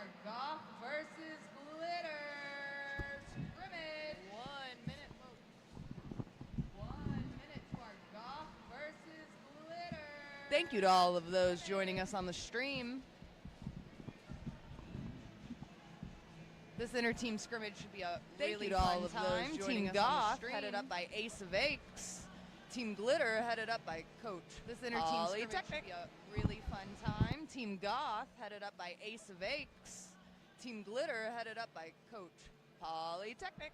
are Goth versus Glitter. Scrimmage. 1 minute vote. 1 minute to our Goth versus Glitter. Thank you to all of those joining us on the stream. This inter-team scrimmage should be a really fun time. Team Goth, headed up by Ace of Aches. Team Glitter, headed up by Coach. This inter-team scrimmage should be a really fun time. Team Goth, headed up by Ace of Aches. Team Glitter, headed up by Coach. Polytechnic.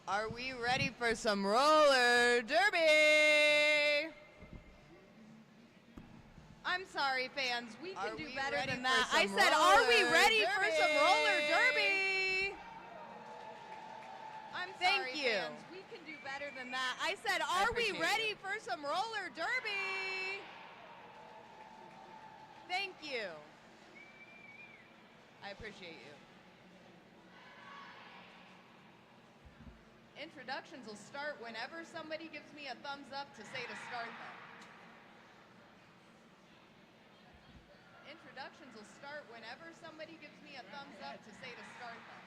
Are we ready for some roller derby? I'm sorry, fans. We can do better than that. I said, are we ready for some roller derby? I'm sorry, fans. We can do better than that. I said, are we ready for some roller derby? Thank you. I appreciate you. Introductions will start whenever somebody gives me a thumbs up to say to start them. Introductions will start whenever somebody gives me a thumbs up to say to start them.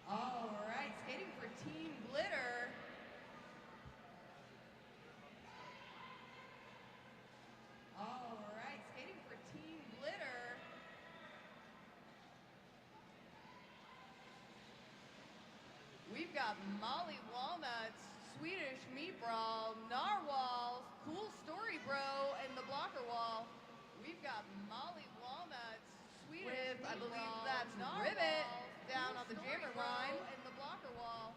All right, skating for Team Glitter. All right, skating for Team Glitter. We've got Molly Walnuts, Swedish Meat Brawl, Narwhals, Cool Story Bro, and the Blocker Wall. We've got Molly Walnuts, Swedish Meat Brawl, I believe that's Rivet down on the jammer line, and the Blocker Wall.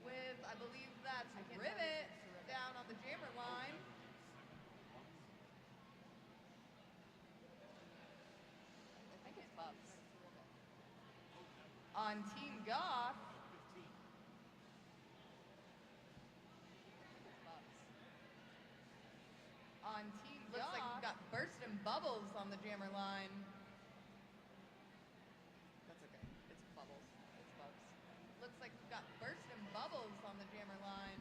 With, I believe that's Rivet down on the jammer line. I think it's Bubs. On Team Goth. On Team Goth. Looks like we've got Burstin' Bubbles on the jammer line. That's okay. It's Bubbles. It's Bubs. Looks like we've got Burstin' Bubbles on the jammer line.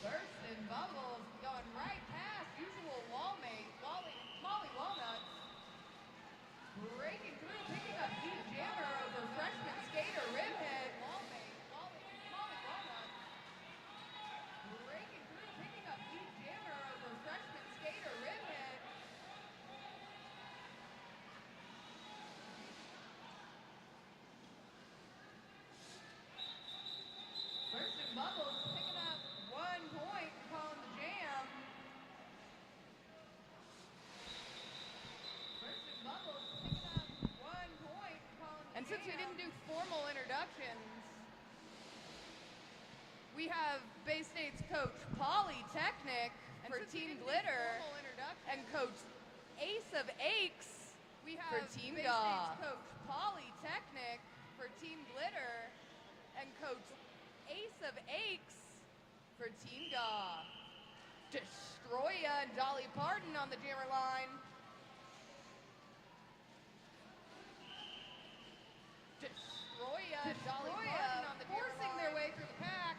Burstin' Bubbles going right past usual wallmate, Molly Walnuts. Breaking through, picking up deep jammer over freshman skater Ribhead. Molly Walnuts. Breaking through, picking up deep jammer over freshman skater Ribhead. Burstin' Bubbles picking up 1 point, calling the jam. Burstin' Bubbles picking up 1 point, calling the jam. And since we didn't do formal introductions, we have Bay State's coach Polytechnic for Team Glitter and coach Ace of Aches for Team Goth. Bay State's coach Polytechnic for Team Glitter and Coach Ace of Aches for Team Goth. Destroya and Dolly Parton on the jammer line. Destroya and Dolly Parton on the jammer line. Forcing their way through the pack.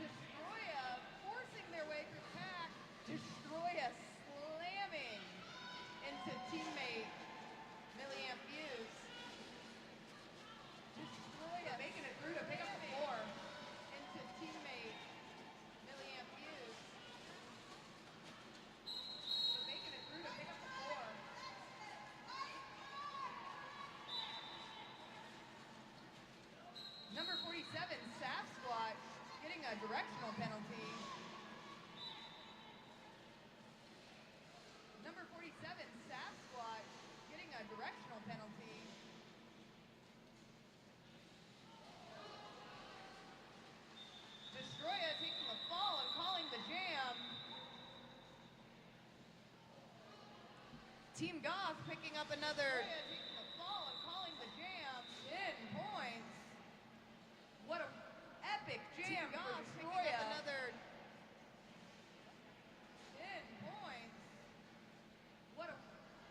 Destroya forcing their way through the pack. Destroya slamming into teammate Milliamp Fuse. Destroya making it through to pick up the 4 into teammate Milliamp Fuse. Making it through to pick up the 4. Number 47, Sap Squat, getting a directional penalty. Number 47, Sap Squat, getting a directional penalty. Destroya taking the fall and calling the jam. Team Goth picking up another. Destroya taking the fall and calling the jam. 10 points. What a epic jam for Destroya. Another 10 points. What a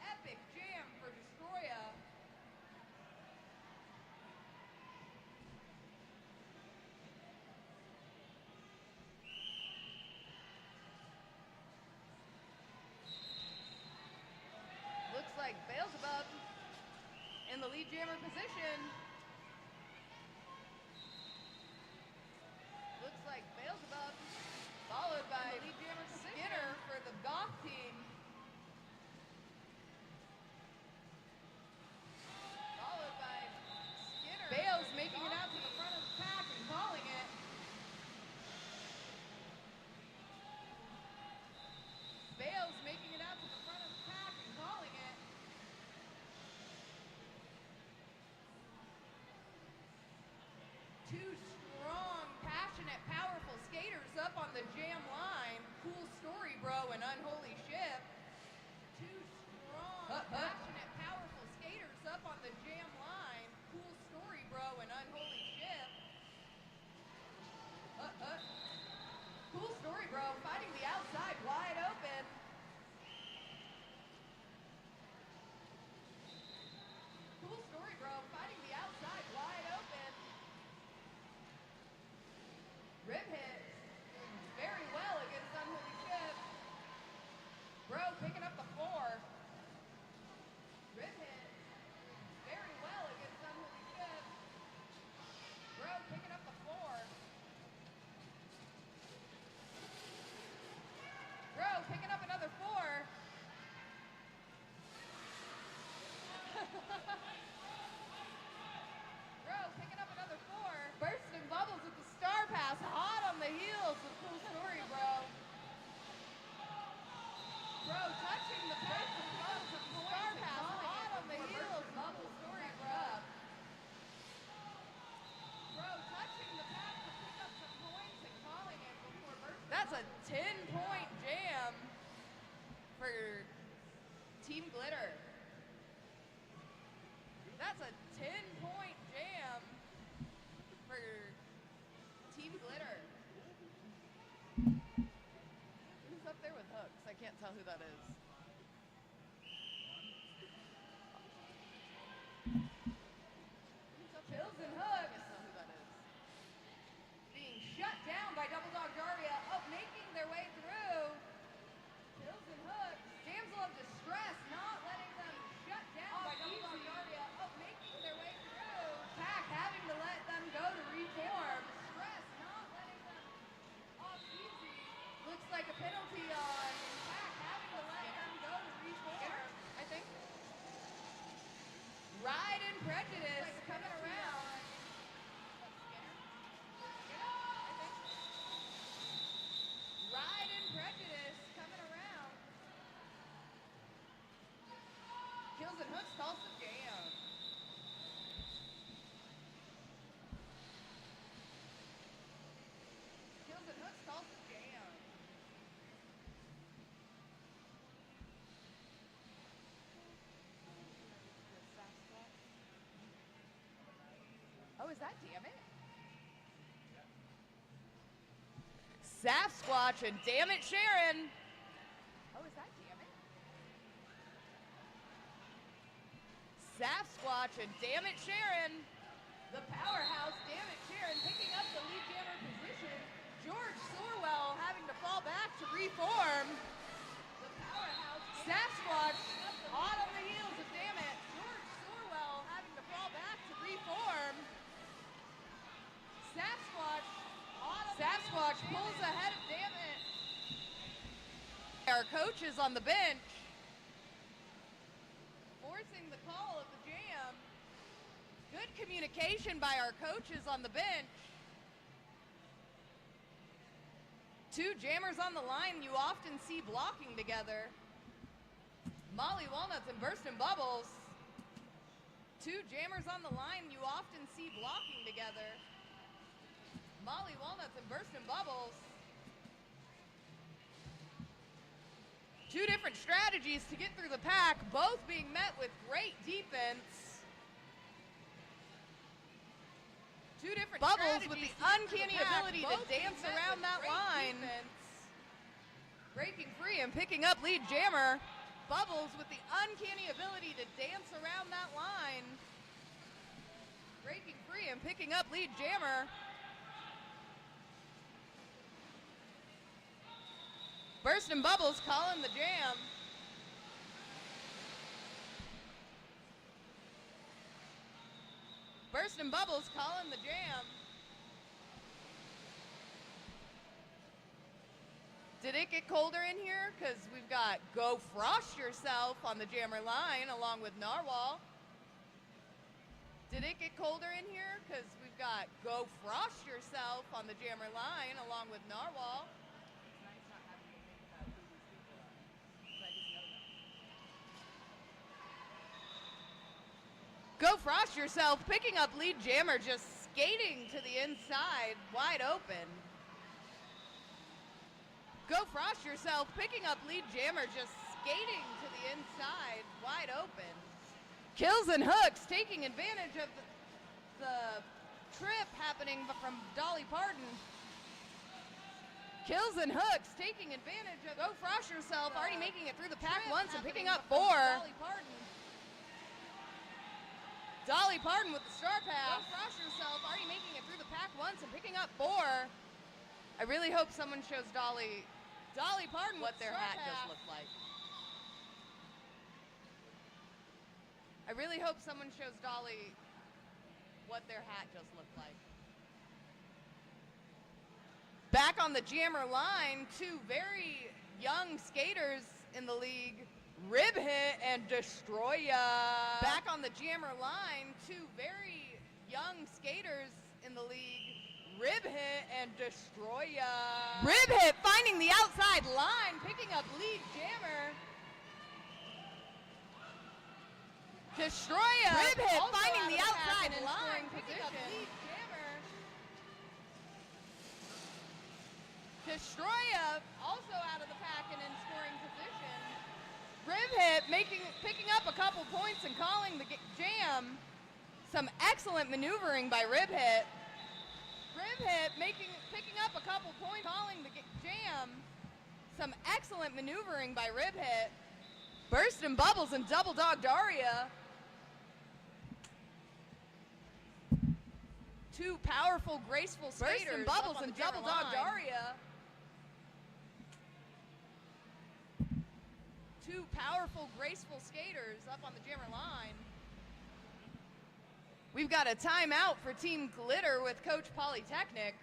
epic jam for Destroya. Looks like Beelzebub in the lead jammer position. Looks like Beelzebub, followed by Skinner for the Goth team. Followed by Skinner. Bales making it out to the front of the pack and calling it. Bales making it out to the front of the pack and calling it. Two strong, passionate, powerful skaters up on the jam line. Cool Story Bro and Unholy Ship. Two strong, passionate, powerful skaters up on the jam line. Cool Story Bro and Unholy Ship. Cool Story Bro fighting the outside wide open. Cool Story Bro fighting the outside wide open. Rib hit very well against Unholy Ship. Bro picking up the 4. Rib hit very well against Unholy Ship. Bro picking up the 4. Bro picking up another 4. Bro picking up another 4. Bursting bubbles with the star pass, hot on the heels with Cool Story Bro. Bro touching the pass with bubbles with the star pass, hot on the heels with Cool Story Bro. Bro touching the pass to pick up some points and calling it before bursting. That's a 10-point jam for Team Glitter. That's a 10-point jam for Team Glitter. Who's up there with hooks? I can't tell who that is. Pills and hooks. I can't tell who that is. Being shut down by Double Dog Daria. Oh, making their way through. Pills and hooks. Damsel of Distress not letting them shut down by Double Dog Daria. Oh, making their way through. Pack having to let them go to reform. Distress not letting them off easy. Looks like a penalty on Pack having to let them is that damn it? Sasquatch and damn it, Sharon. Oh, is that damn it? Sasquatch and damn it, Sharon. The powerhouse, damn it, Sharon, picking up the lead jammer position. George Sorwell having to fall back to reform. The powerhouse, Sasquatch, hot on the heels of damn it. George Sorwell having to fall back to reform. Sasquatch, Sasquatch pulls ahead of damn it. Our coaches on the bench forcing the call of the jam. Good communication by our coaches on the bench. Two jammers on the line you often see blocking together. Molly Walnuts and Burstin' Bubbles. Two jammers on the line you often see blocking together. Molly Walnuts and Burstin' Bubbles. Two different strategies to get through the pack, both being met with great defense. Two different Bubbles with the uncanny ability to dance around that line. Breaking free and picking up lead jammer. Bubbles with the uncanny ability to dance around that line. Breaking free and picking up lead jammer. Burstin' Bubbles calling the jam. Burstin' Bubbles calling the jam. Did it get colder in here? Because we've got Go Frost Yourself on the jammer line along with Narwhal. Did it get colder in here? Because we've got Go Frost Yourself on the jammer line along with Narwhal. Go Frost Yourself, picking up lead jammer, just skating to the inside, wide open. Go Frost Yourself, picking up lead jammer, just skating to the inside, wide open. Kills and hooks, taking advantage of the trip happening from Dolly Parton. Kills and hooks, taking advantage of Go Frost Yourself, already making it through the pack once and picking up 4. Dolly Parton. Dolly Parton with the star pass. Go Frost Yourself, already making it through the pack once and picking up 4. I really hope someone shows Dolly Parton what their hat just looked like. I really hope someone shows Dolly what their hat just looked like. Back on the jammer line, two very young skaters in the league. Rib hit and destroy ya. Back on the jammer line, two very young skaters in the league. Rib hit and destroy ya. Rib hit finding the outside line, picking up lead jammer. Destroy ya. Rib hit finding the outside line, picking up lead jammer. Destroy ya also out of the pack and in scoring position. Rib hit picking up a couple points and calling the jam. Some excellent maneuvering by Rib hit. Rib hit picking up a couple points, calling the jam. Some excellent maneuvering by Rib hit. Burstin' Bubbles and Double Dog Daria. Two powerful, graceful skaters. Burstin' Bubbles and Double Dog Daria. Two powerful, graceful skaters up on the jammer line. We've got a timeout for Team Glitter with Coach Polytechnic.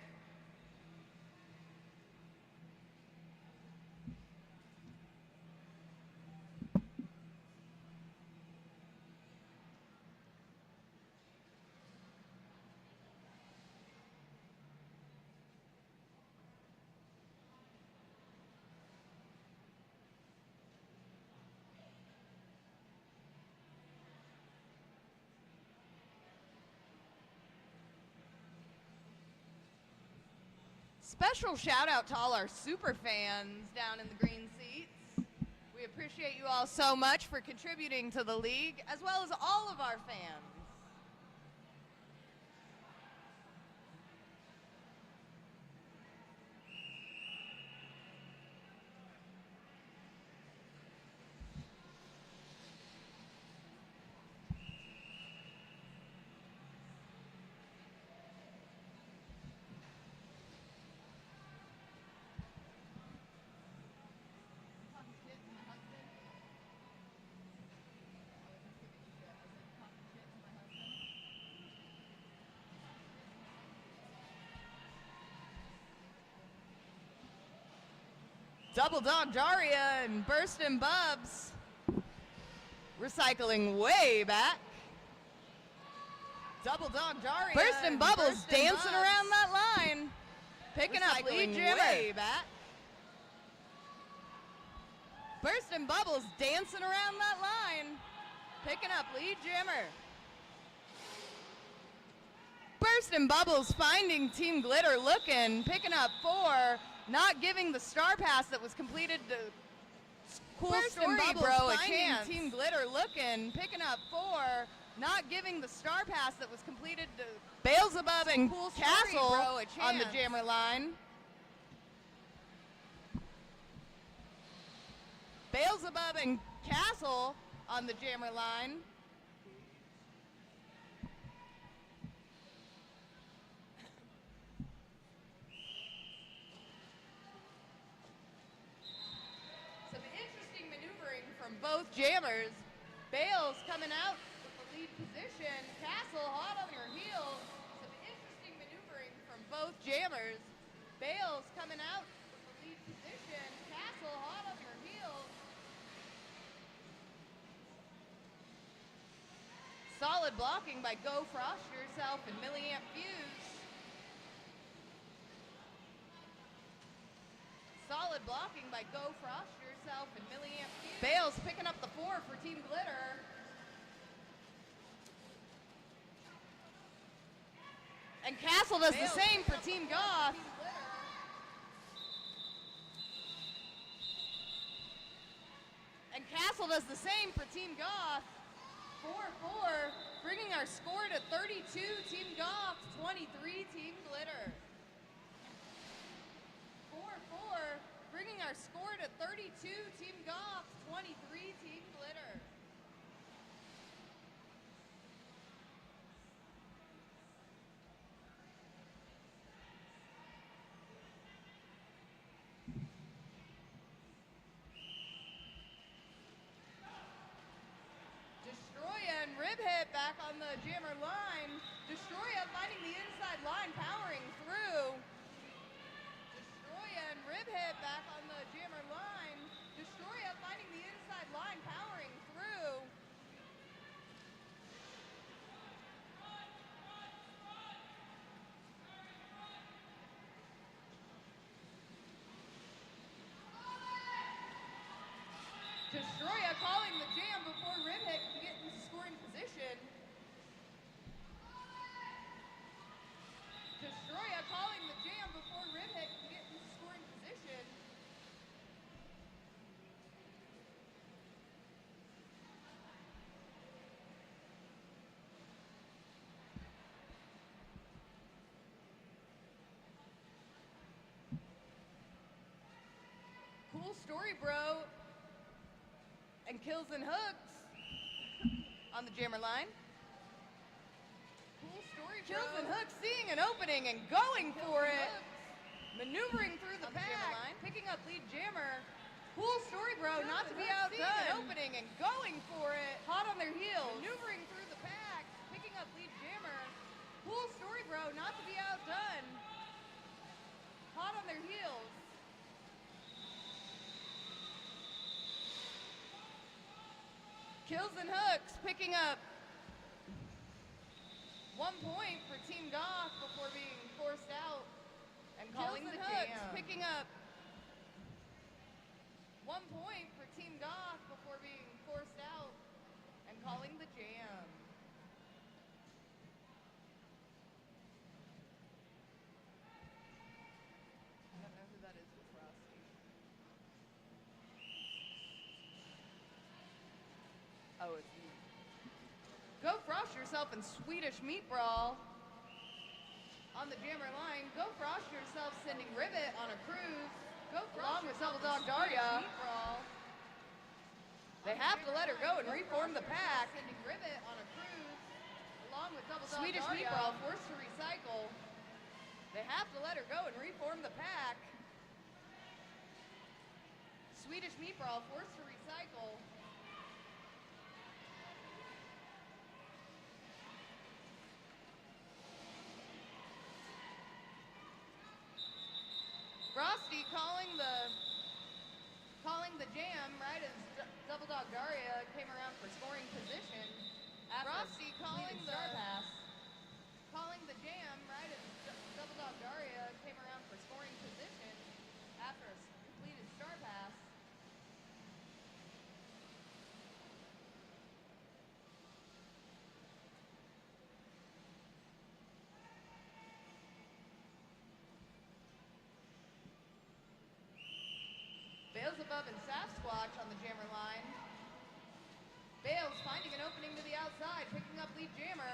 Special shout out to all our super fans down in the green seats. We appreciate you all so much for contributing to the league, as well as all of our fans. Double Dog Daria and Burstin' Bubs recycling way back. Double Dog Daria. Burstin' Bubbles dancing around that line. Picking up lead jammer. Way back. Burstin' Bubbles dancing around that line. Picking up lead jammer. Burstin' Bubbles finding Team Glitter looking. Picking up 4. Not giving the star pass that was completed to Cool Story Bro a chance. Team Glitter looking. Picking up 4. Not giving the star pass that was completed to Beelzebub and Cool Castle on the jammer line. Beelzebub and Castle on the jammer line. Some interesting maneuvering from both jammers. Bales coming out with the lead position. Castle hot on her heels. Some interesting maneuvering from both jammers. Bales coming out with the lead position. Castle hot on her heels. Solid blocking by Go Frost Yourself and Milliamp Fuse. Solid blocking by Go Frost Yourself and Milliamp Fuse. Bales picking up the 4 for Team Glitter. And Castle does the same for Team Goth. And Castle does the same for Team Goth. 4-4, bringing our score to 32 Team Goth, 23 Team Glitter. 4-4, bringing our score to 32 Team Goth, 23 Team Glitter. Rib hit back on the jammer line. Destroya finding the inside line, powering through. Destroya and rib hit back on the jammer line. Destroya finding the inside line, powering through. Destroya calling the jam before rib hit can get into scoring position. Destroya calling the jam before rib hit can get into scoring position. Cool Story Bro and Kills and Hooks on the jammer line. Cool Story Bro. Kills and Hooks seeing an opening and going for it. Maneuvering through the pack, picking up lead jammer. Cool Story Bro not to be outdone. An opening and going for it. Hot on their heels. Maneuvering through the pack, picking up lead jammer. Cool Story Bro not to be outdone. Hot on their heels. Kills and Hooks picking up 1 point for Team Goth before being forced out and calling the jam. Picking up 1 point for Team Goth before being forced out and calling the jam. I don't know who that is with Frosty. Oh, it's me. Go Frost Yourself and Swedish Meat Brawl on the jammer line. Go Frost Yourself sending Rivet on a cruise. Go Frost with Double Dog Daria. They have to let her go and reform the pack. Sending Rivet on a cruise along with Double Dog Swedish Meat Brawl forced to recycle. They have to let her go and reform the pack. Swedish Meat Brawl forced to recycle. Frosty calling the Calling the jam right as Double Dog Daria came around for scoring position. Frosty calling the star pass. Calling the jam right as Double Dog Daria came around for scoring position after a completed star pass. Bales above and Sasquatch on the jammer line. Bales finding an opening to the outside, picking up lead jammer.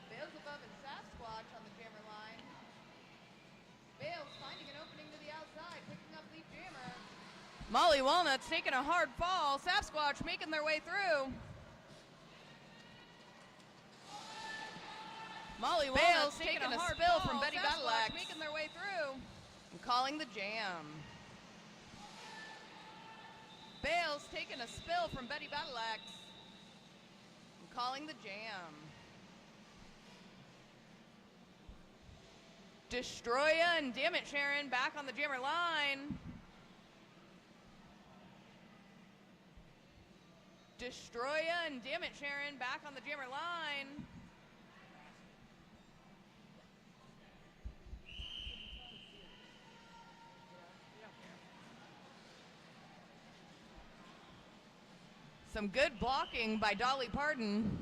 Bales above and Sasquatch on the jammer line. Bales finding an opening to the outside, picking up lead jammer. Molly Walnuts taking a hard fall. Sasquatch making their way through. Molly Walnuts taking a hard spill from Betty Battleaxe, making their way through. And calling the jam. Bales taking a spill from Betty Battleaxe. And calling the jam. Destroya and Damn It Sharon back on the jammer line. Destroya and Damn It Sharon back on the jammer line. Some good blocking by Dolly Parton.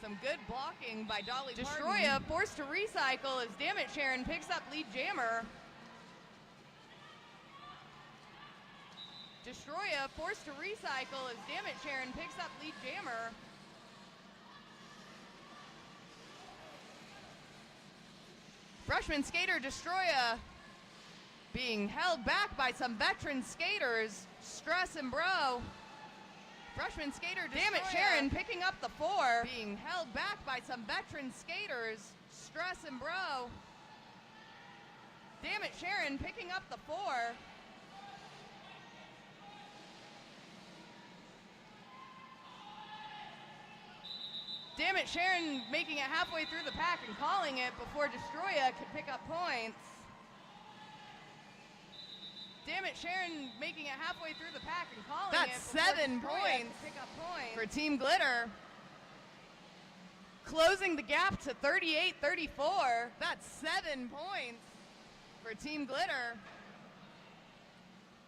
Some good blocking by Dolly Parton. Destroya forced to recycle as Damn It Sharon picks up lead jammer. Destroya forced to recycle as Damn It Sharon picks up lead jammer. Freshman skater Destroya being held back by some veteran skaters, Stress and Bro. Freshman skater Destroya, Damn It Sharon picking up the 4. Being held back by some veteran skaters, Stress and Bro. Damn It Sharon picking up the 4. Damn It Sharon making it halfway through the pack and calling it before Destroya could pick up points. Damn It Sharon making it halfway through the pack and calling it. That's 7 points for Team Glitter. Closing the gap to 38-34. That's 7 points for Team Glitter.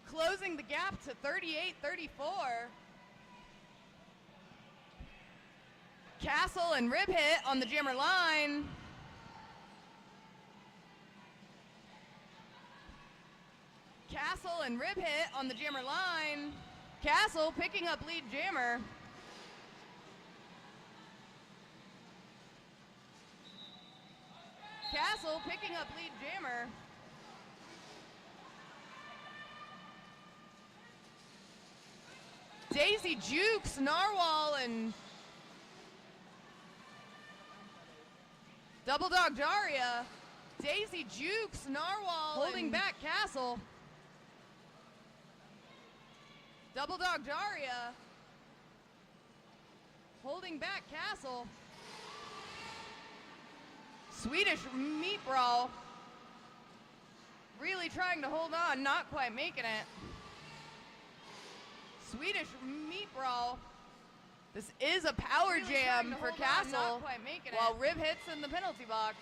Closing the gap to 38-34. Castle and Rib Hit on the jammer line. Castle and Rib Hit on the jammer line. Castle picking up lead jammer. Castle picking up lead jammer. Daisy Jukes, Narwhal, and Double Dog Daria. Daisy Jukes, Narwhal, holding back Castle. Double Dog Daria holding back Castle. Swedish Meat Brawl really trying to hold on, not quite making it. Swedish Meat Brawl. This is a power really jam for Castle, not quite making while it. Rib Hits in the penalty box,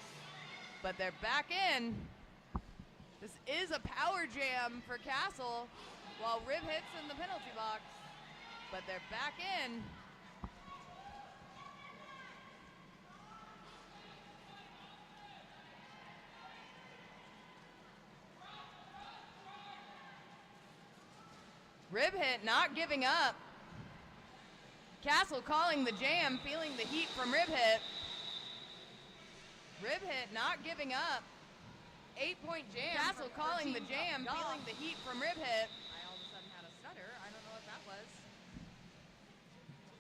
but they're back in. This is a power jam for Castle, while Rib Hits in the penalty box, but they're back in. Rib Hit not giving up. Castle calling the jam, feeling the heat from Rib Hit. Rib Hit not giving up. 8-point jam. Castle calling the jam, feeling the heat from Rib Hit. I all of a sudden had a stutter. I don't know what that was.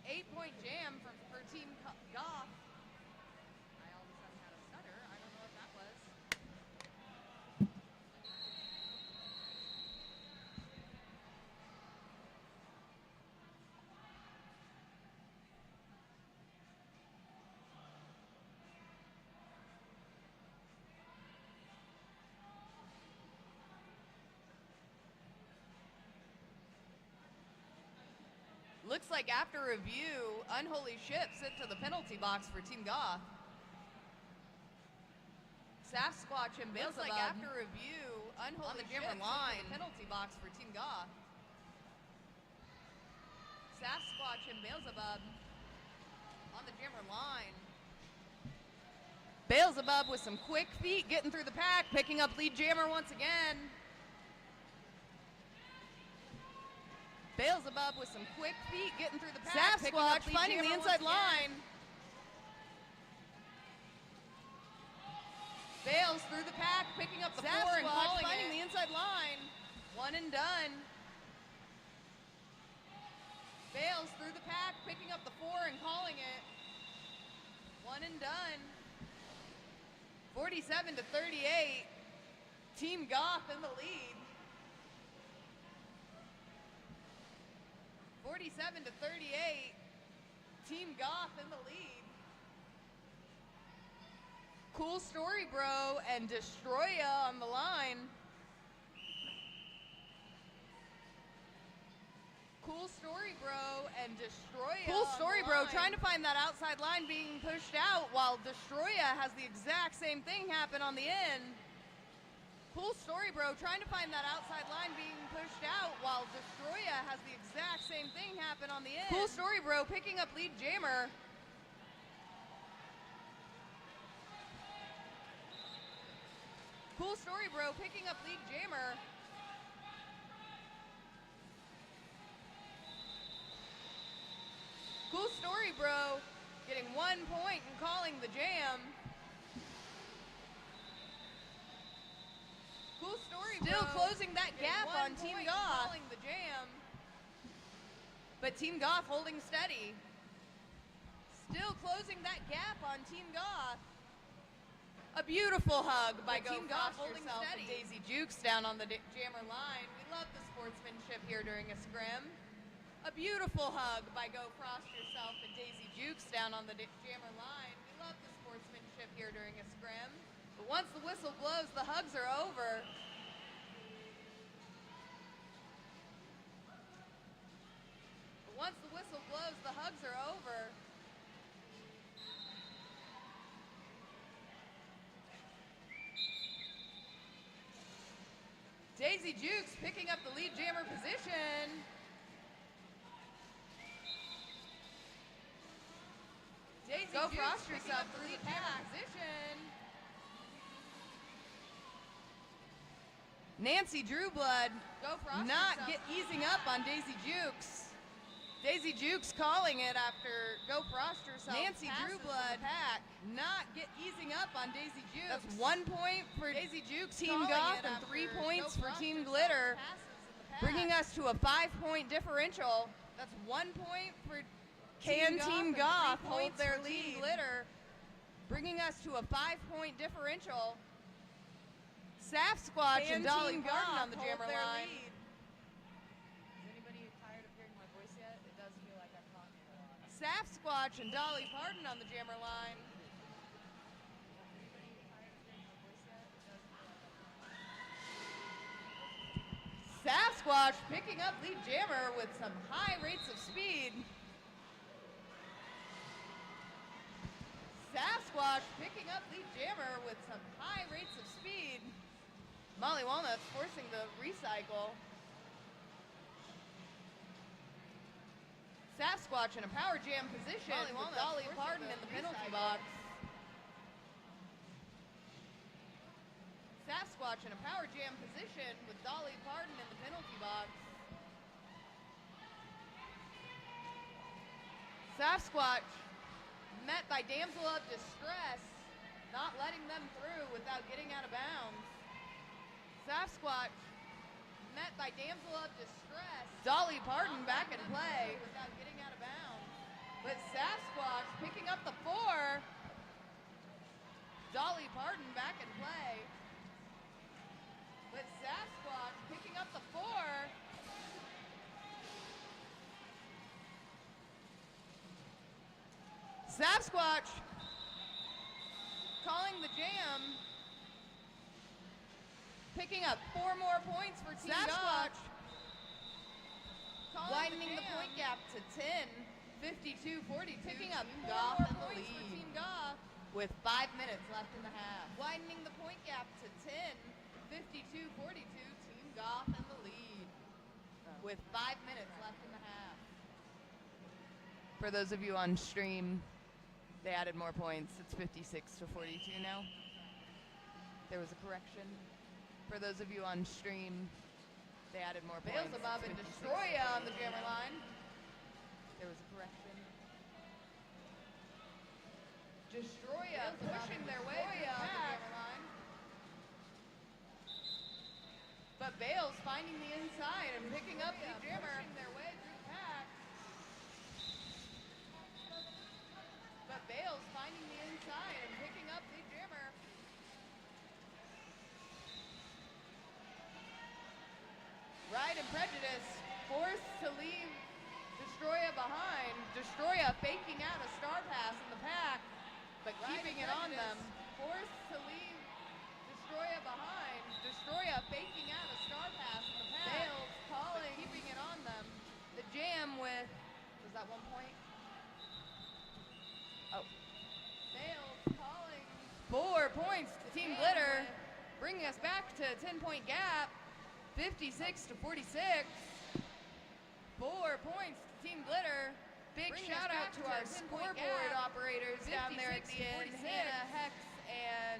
8-point jam for Team Goth. I all of a sudden had a stutter. I don't know what that was. Looks like after review, Unholy Ship sent to the penalty box for Team Goth. Sasquatch and Beelzebub. Looks like after review, Unholy Ship sent to the penalty box for Team Goth. Sasquatch and Beelzebub on the jammer line. Beelzebub with some quick feet getting through the pack, picking up lead jammer once again. Beelzebub with some quick feet getting through the pack. Sasquatch finding the inside line. Bales through the pack, picking up the four and calling finding the inside line. One and done. Bales through the pack, picking up the four and calling it. One and done. 47 to 38. Team Goth in the lead. 47 to 38. Team Goth in the lead. Cool Story Bro and Destroya on the line. Cool Story Bro and Destroya. Cool Story Bro trying to find that outside line being pushed out while Destroya has the exact same thing happen on the end. Cool Story Bro trying to find that outside line being pushed out while Destroya has the exact same thing happen on the end. Cool Story Bro picking up lead jammer. Cool Story Bro picking up lead jammer. Cool Story Bro getting 1 point and calling the jam. Cool Story Bro still closing that gap on Team Goth. Calling the jam. But Team Goth holding steady. Still closing that gap on Team Goth. A beautiful hug by Team Goth holding steady. Daisy Jukes down on the jammer line. We love the sportsmanship here during a scrim. A beautiful hug by Go Frost Yourself and Daisy Jukes down on the jammer line. We love the sportsmanship here during a scrim. But once the whistle blows, the hugs are over. But once the whistle blows, the hugs are over. Daisy Jukes picking up the lead jammer position. Daisy Go Jukes Frost Yourself the lead jammer position. Nancy Drewblood not easing up on Daisy Jukes. Daisy Jukes calling it after Go Frost Yourself. Nancy Drewblood not easing up on Daisy Jukes. That's 1 point for Daisy Jukes, Team Goth, and 3 points for Team Glitter, bringing us to a 5-point differential. That's 1 point for Team Goth hold their lead. Glitter, bringing us to a 5-point differential. Sasquatch and Dolly Parton on the jammer line. Is anybody tired of hearing my voice yet? It does feel like I'm talking a lot. Sasquatch and Dolly Parton on the jammer line. Sasquatch picking up lead jammer with some high rates of speed. Sasquatch picking up lead jammer with some high rates of speed. Molly Walnuts forcing the recycle. Sasquatch in a power jam position with Dolly Parton in the penalty box. Sasquatch in a power jam position with Dolly Parton in the penalty box. Sasquatch met by damsel of distress, not letting them through without getting out of bounds. Sasquatch met by damsel of distress. Dolly Parton back in play without getting out of bounds. But Sasquatch picking up the 4. Dolly Parton back in play. But Sasquatch picking up the 4. Sasquatch calling the jam. Picking up 4 more points for Team Goth. widening the point gap to 10, 52-42. Picking up Goth in the lead. For Team Goth with 5 minutes left in the half. Widening the point gap to 10, 52-42. Team Goth in the lead with 5 minutes left in the half. For those of you on stream, they added more points. It's 56-42 now. There was a correction. For those of you on stream, they added more points. Beelzebub and Destroya on the jammer line. There was a correction. Destroya pushing their way through the jammer line. But Bales finding the inside and picking up the jammer. Pushing their way through the pack. But Bales finding the inside and picking up the jammer. Ride and Prejudice forced to leave Destroya behind. Destroya faking out a star pass in the pack, but keeping it on them. Forced to leave Destroya behind. Destroya faking out a star pass in the pack. Bales calling, keeping it on them. The jam with, was that 1 point? Oh. Bales calling 4 points to Team Glitter, bringing us back to a 10-point gap. 56-46. 4 points to Team Glitter. Big shout out to our scoreboard operators down there at the end, Hannah, Hex, and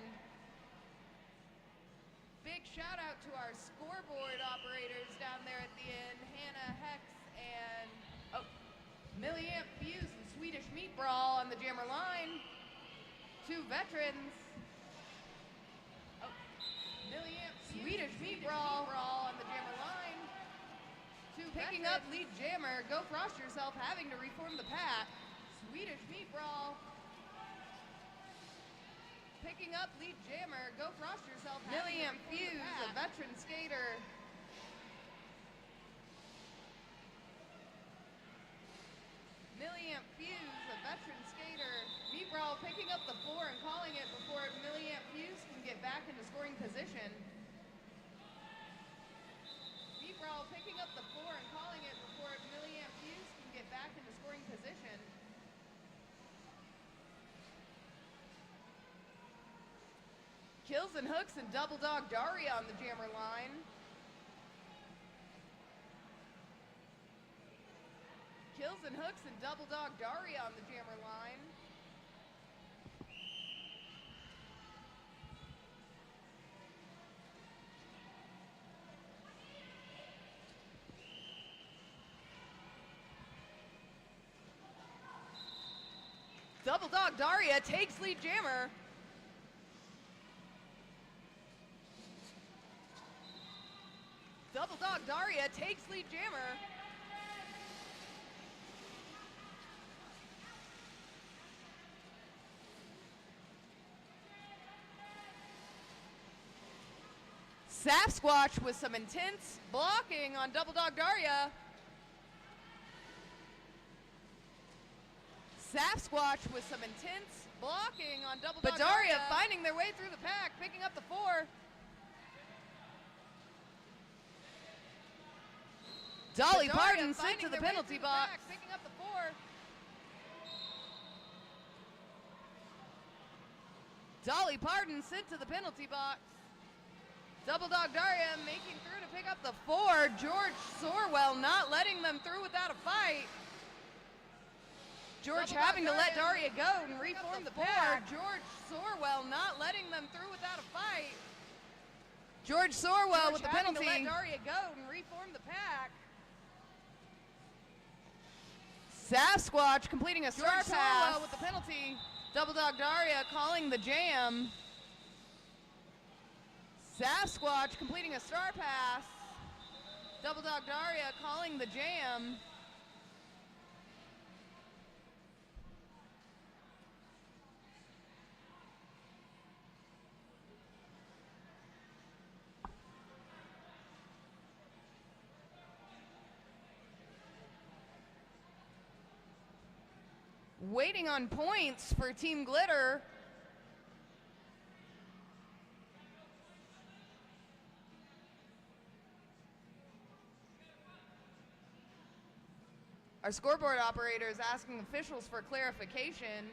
big shout out to our scoreboard operators down there at the end, Hannah, Hex, and Milliamp Fuse and Swedish Meat Brawl on the jammer line. 2 veterans. Milliamp Swedish Meat Brawl on the jammer line. 2 picking up lead jammer. Go Frost Yourself having to reform the pack. Swedish Meat Brawl. Picking up lead jammer. Go Frost Yourself. Milliamp Fuse, a veteran skater. Milliamp Fuse, a veteran skater. Meat Brawl picking up the 4 and calling it before Milliamp Fuse can get back into scoring position. Meat Brawl picking up the 4 and calling it before Milliamp Fuse can get back into scoring position. Kills and Hooks and Double Dog Daria on the jammer line. Kills and Hooks and Double Dog Daria on the jammer line. Double Dog Daria takes lead jammer. Double Dog Daria takes lead jammer. Sasquatch with some intense blocking on Double Dog Daria. Sasquatch with some intense blocking on Double Dog Daria. But Daria finding their way through the pack, picking up the 4. Dolly Parton sent to the penalty box. Picking up the 4. Dolly Parton sent to the penalty box. Double Dog Daria making through to pick up the 4. George Sorwell not letting them through without a fight. George having to let Daria go and reform the pack. George Sorwell not letting them through without a fight. George Sorwell with the penalty. Having to let Daria go and reform the pack. Sasquatch completing a star pass with the penalty. Double Dog Daria calling the jam. Sasquatch completing a star pass. Double Dog Daria calling the jam. Waiting on points for Team Glitter. Our scoreboard operator is asking officials for clarification.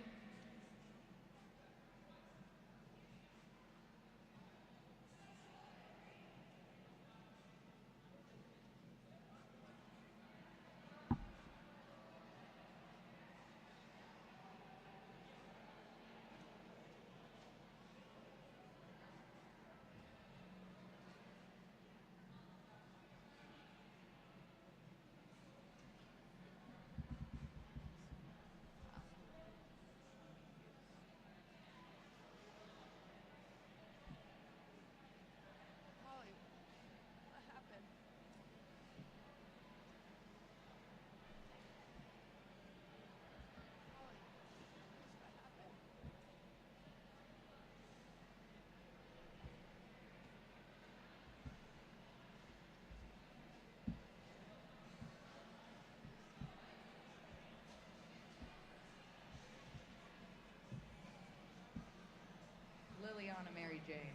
Liliana Mary Jane,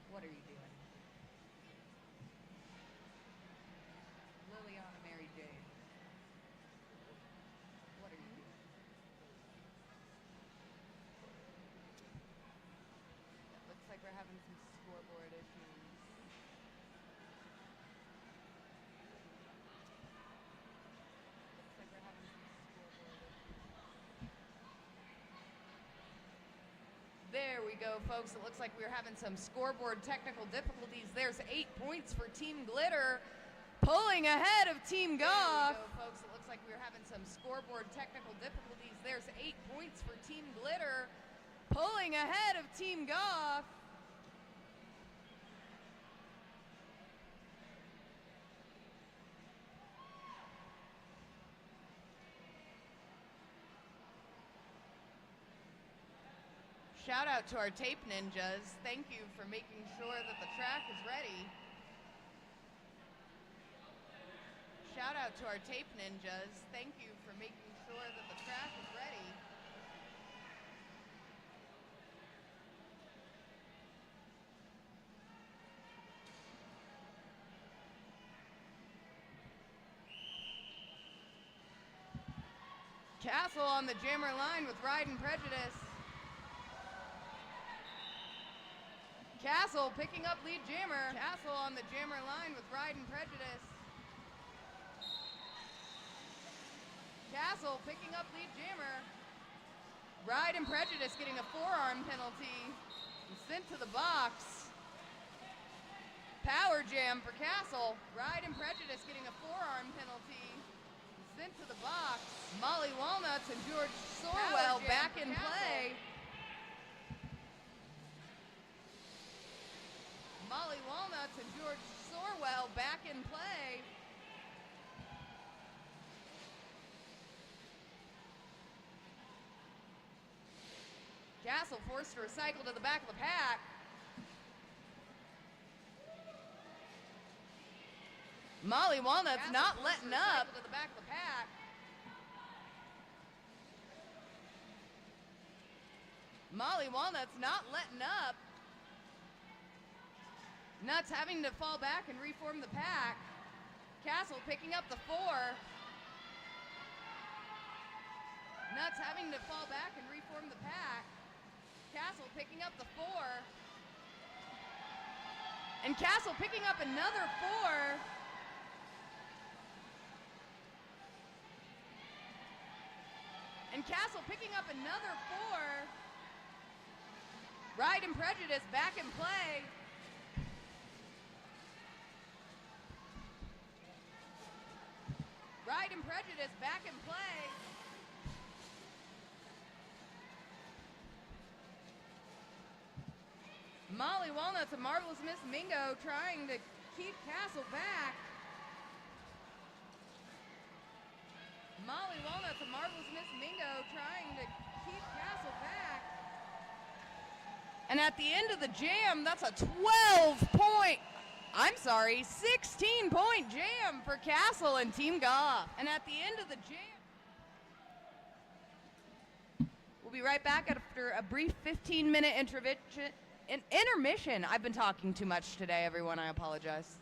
what are you doing? Liliana Mary Jane, what are you doing? It looks like we're having some scoreboard issues. Looks like we're having some scoreboard issues. There we go, folks. It looks like we're having some scoreboard technical difficulties. There's 8 points for Team Glitter, pulling ahead of Team Goth. There we go, folks. It looks like we're having some scoreboard technical difficulties. There's 8 points for Team Glitter, pulling ahead of Team Goth. Shout out to our tape ninjas. Thank you for making sure that the track is ready. Shout out to our tape ninjas. Thank you for making sure that the track is ready. Castle on the jammer line with Ride and Prejudice. Castle picking up lead jammer. Castle on the jammer line with Ride and Prejudice. Castle picking up lead jammer. Ride and Prejudice getting a forearm penalty and sent to the box. Power jam for Castle. Ride and Prejudice getting a forearm penalty and sent to the box. Molly Walnuts and George Sorwell back in play. Molly Walnuts and George Sorwell back in play. Castle forced to recycle to the back of the pack. Molly Walnuts Castle not letting up. To the back of the pack. Molly Walnuts not letting up. Nuts having to fall back and reform the pack. Castle picking up the 4. Nuts having to fall back and reform the pack. Castle picking up the 4. And Castle picking up another 4. And Castle picking up another 4. Ride and Prejudice back in play. Ride and Prejudice back in play. Molly Walnuts and Marvelous Miss Mingo trying to keep Castle back. Molly Walnuts and Marvelous Miss Mingo trying to keep Castle back. And at the end of the jam, that's a 16-point jam for Castle and Team Goth. And at the end of the jam, we'll be right back after a brief 15-minute intermission. I've been talking too much today, everyone. I apologize.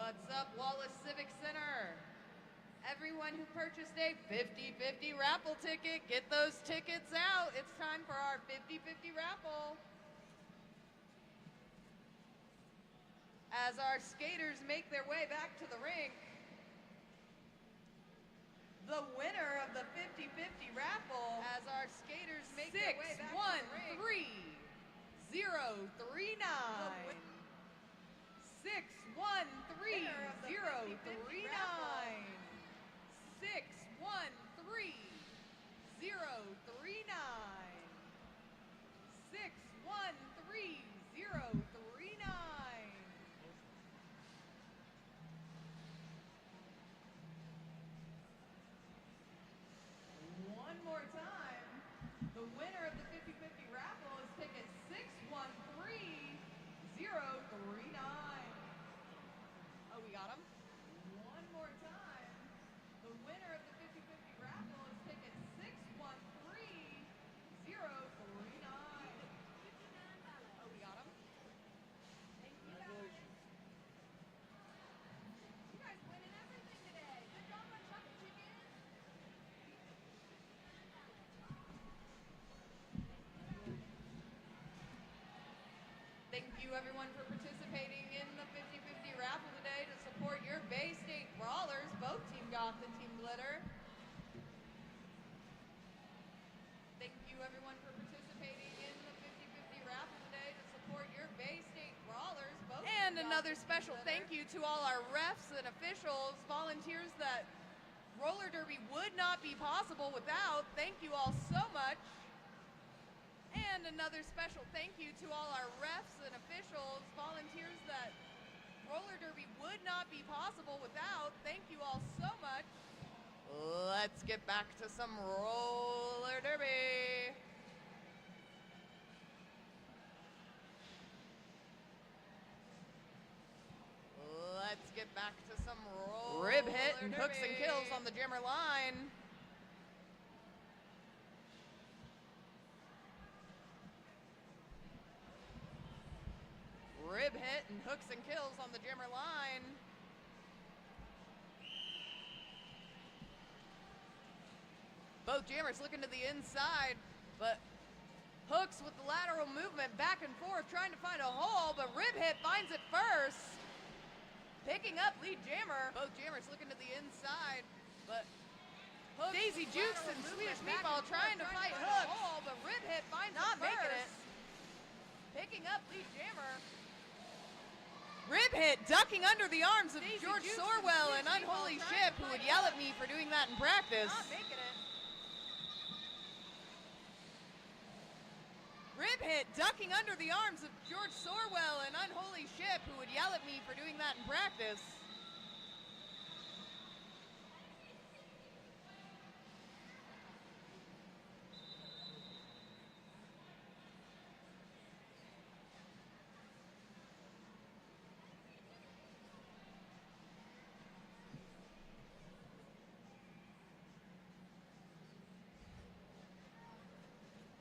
What's up, Wallace Civic Center? Everyone who purchased a 50/50 raffle ticket, get those tickets out. It's time for our 50/50 raffle. As our skaters make their way back to the rink, the winner of the 50/50 raffle, as our skaters make their way back to the rink, 613-039. 613-039. 613-039. 613-039. One more time. The winner of the 50/50 raffle is ticket 613-039. Oh, we got him? One more time. The winner of the 50/50 raffle is ticket 613-039. Oh, we got him? Thank you guys. You guys winning everything today. Good job on Chucky Chicken. Thank you everyone for participating in the 50/50 raffle today to support your Bay State Brawlers, both Team Goth and Team Glitter. Thank you everyone for participating in the 50/50 raffle today to support your Bay State Brawlers, both And Team another Goth special and thank you to all our refs and officials, volunteers that roller derby would not be possible without. Thank you all so much. And another special thank you to all our refs and officials, volunteers that roller derby would not be possible without. Thank you all so much. Let's get back to some roller derby. Let's get back to some roller Rib hit and derby. Hooks and kills on the jammer line. Rib hit and hooks and kills on the jammer line. Both jammers looking to the inside, but Hooks with the lateral movement back and forth trying to find a hole, but Rib hit finds it first. Picking up lead jammer. Both jammers looking to the inside, but Hooks Daisy Jukes and Swedish Meatball trying to fight Hooks, hole, but Rib hit finds it first. Not making it. Picking up lead jammer. Rib hit ducking under the arms of Daisy George Sorwell, an unholy ship who would yell at me for doing that in practice. Not making it. Rib hit ducking under the arms of George Sorwell, an unholy ship who would yell at me for doing that in practice.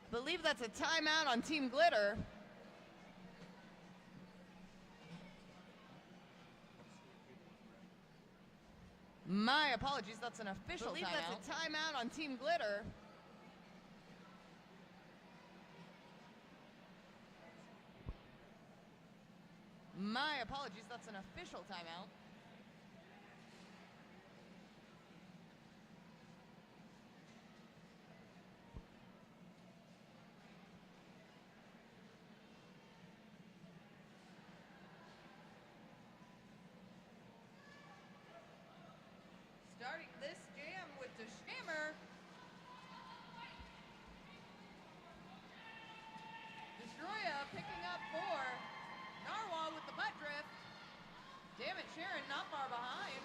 I believe that's a timeout on Team Glitter. My apologies, that's an official timeout. I believe that's a timeout on Team Glitter. My apologies, that's an official timeout. Starting this jam with the Shammer. Destroya picking up 4. Narwhal with the butt drift. Damn it, Sharon not far behind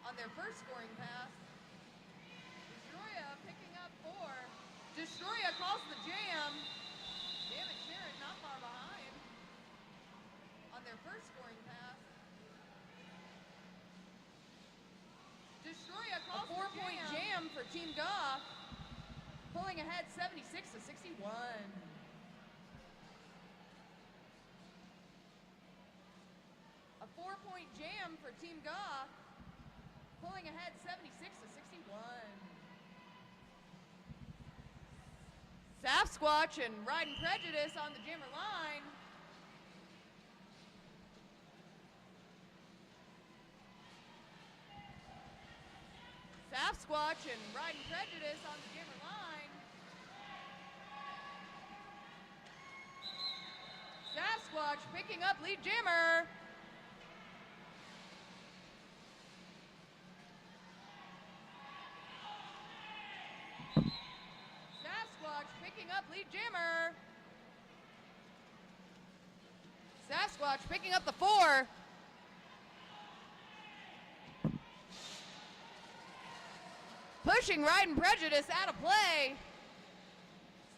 on their first scoring pass. Destroya picking up 4. Destroya calls the jam. Damn it, Sharon not far behind on their first scoring pass. Destroya calls a 4-point jam for Team Goth, pulling ahead 76-61. A 4-point 8-point jam for Team Goth, pulling ahead 76-61. Sasquatch and Riding Prejudice on the jammer line. Sasquatch and Riding Prejudice on the jammer line. Sasquatch picking up lead jammer. Sasquatch picking up lead jammer. Sasquatch picking up the 4. Pushing Riding Prejudice out of play.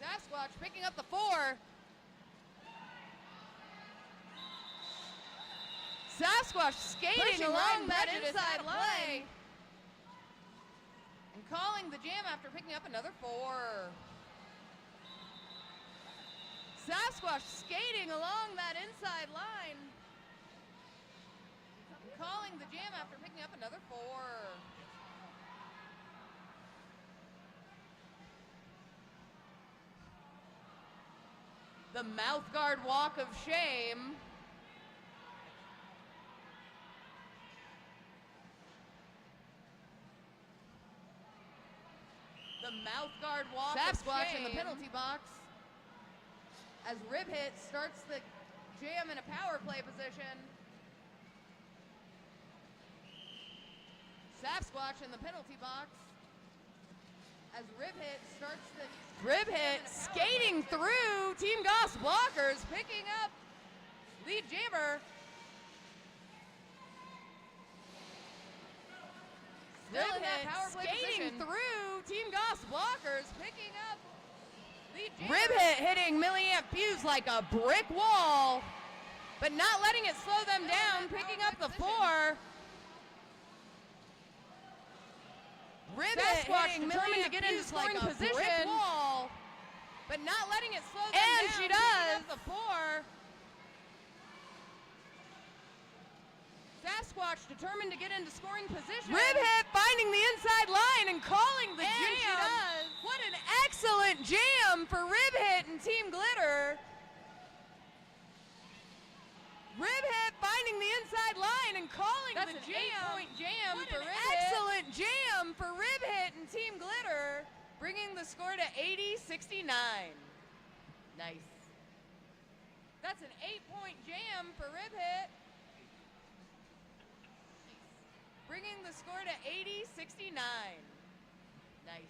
Sasquatch picking up the 4. Sasquatch skating along that inside line. And calling the jam after picking up another 4. Sasquatch skating along that inside line. And calling the jam after picking up another 4. The mouth guard walk of shame. The mouth guard walk of shame. In the penalty box. As Rib Hit starts the jam in a power play position. Sasquatch in the penalty box. As Rib Hit starts the Rib Hit skating through Team Goth's blockers, picking up lead jammer. Rib Hit skating through Team Goth's blockers, picking up lead jammer. Rib Hit hitting Milliamp Fuse like a brick wall, but not letting it slow them down, picking up the 4. Rib Hit hitting determined to get into scoring position, wall, but not letting it slow them down. And she does. Up the 4. Sasquatch determined to get into scoring position. Rib Hit finding the inside line and calling the jam. She does. What an excellent jam for Rib Hit and Team Glitter. Rib Hit finding the inside line and calling the jam. That's an 8-point jam for Rib Hit. Excellent jam for Rib Hit and Team Glitter, bringing the score to 80-69. Nice. That's an 8-point jam for Rib Hit, bringing the score to 80-69. Nice.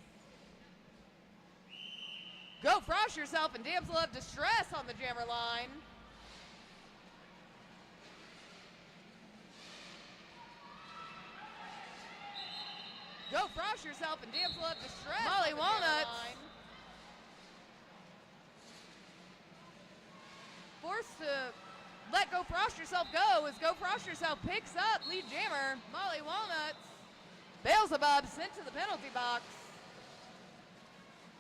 Go Frost Yourself and Damsel of Distress on the jammer line. Go Frost Yourself and Damsel of Distress. Molly Walnuts. Forced to let Go Frost Yourself go as Go Frost Yourself picks up lead jammer. Molly Walnuts. Beelzebub sent to the penalty box.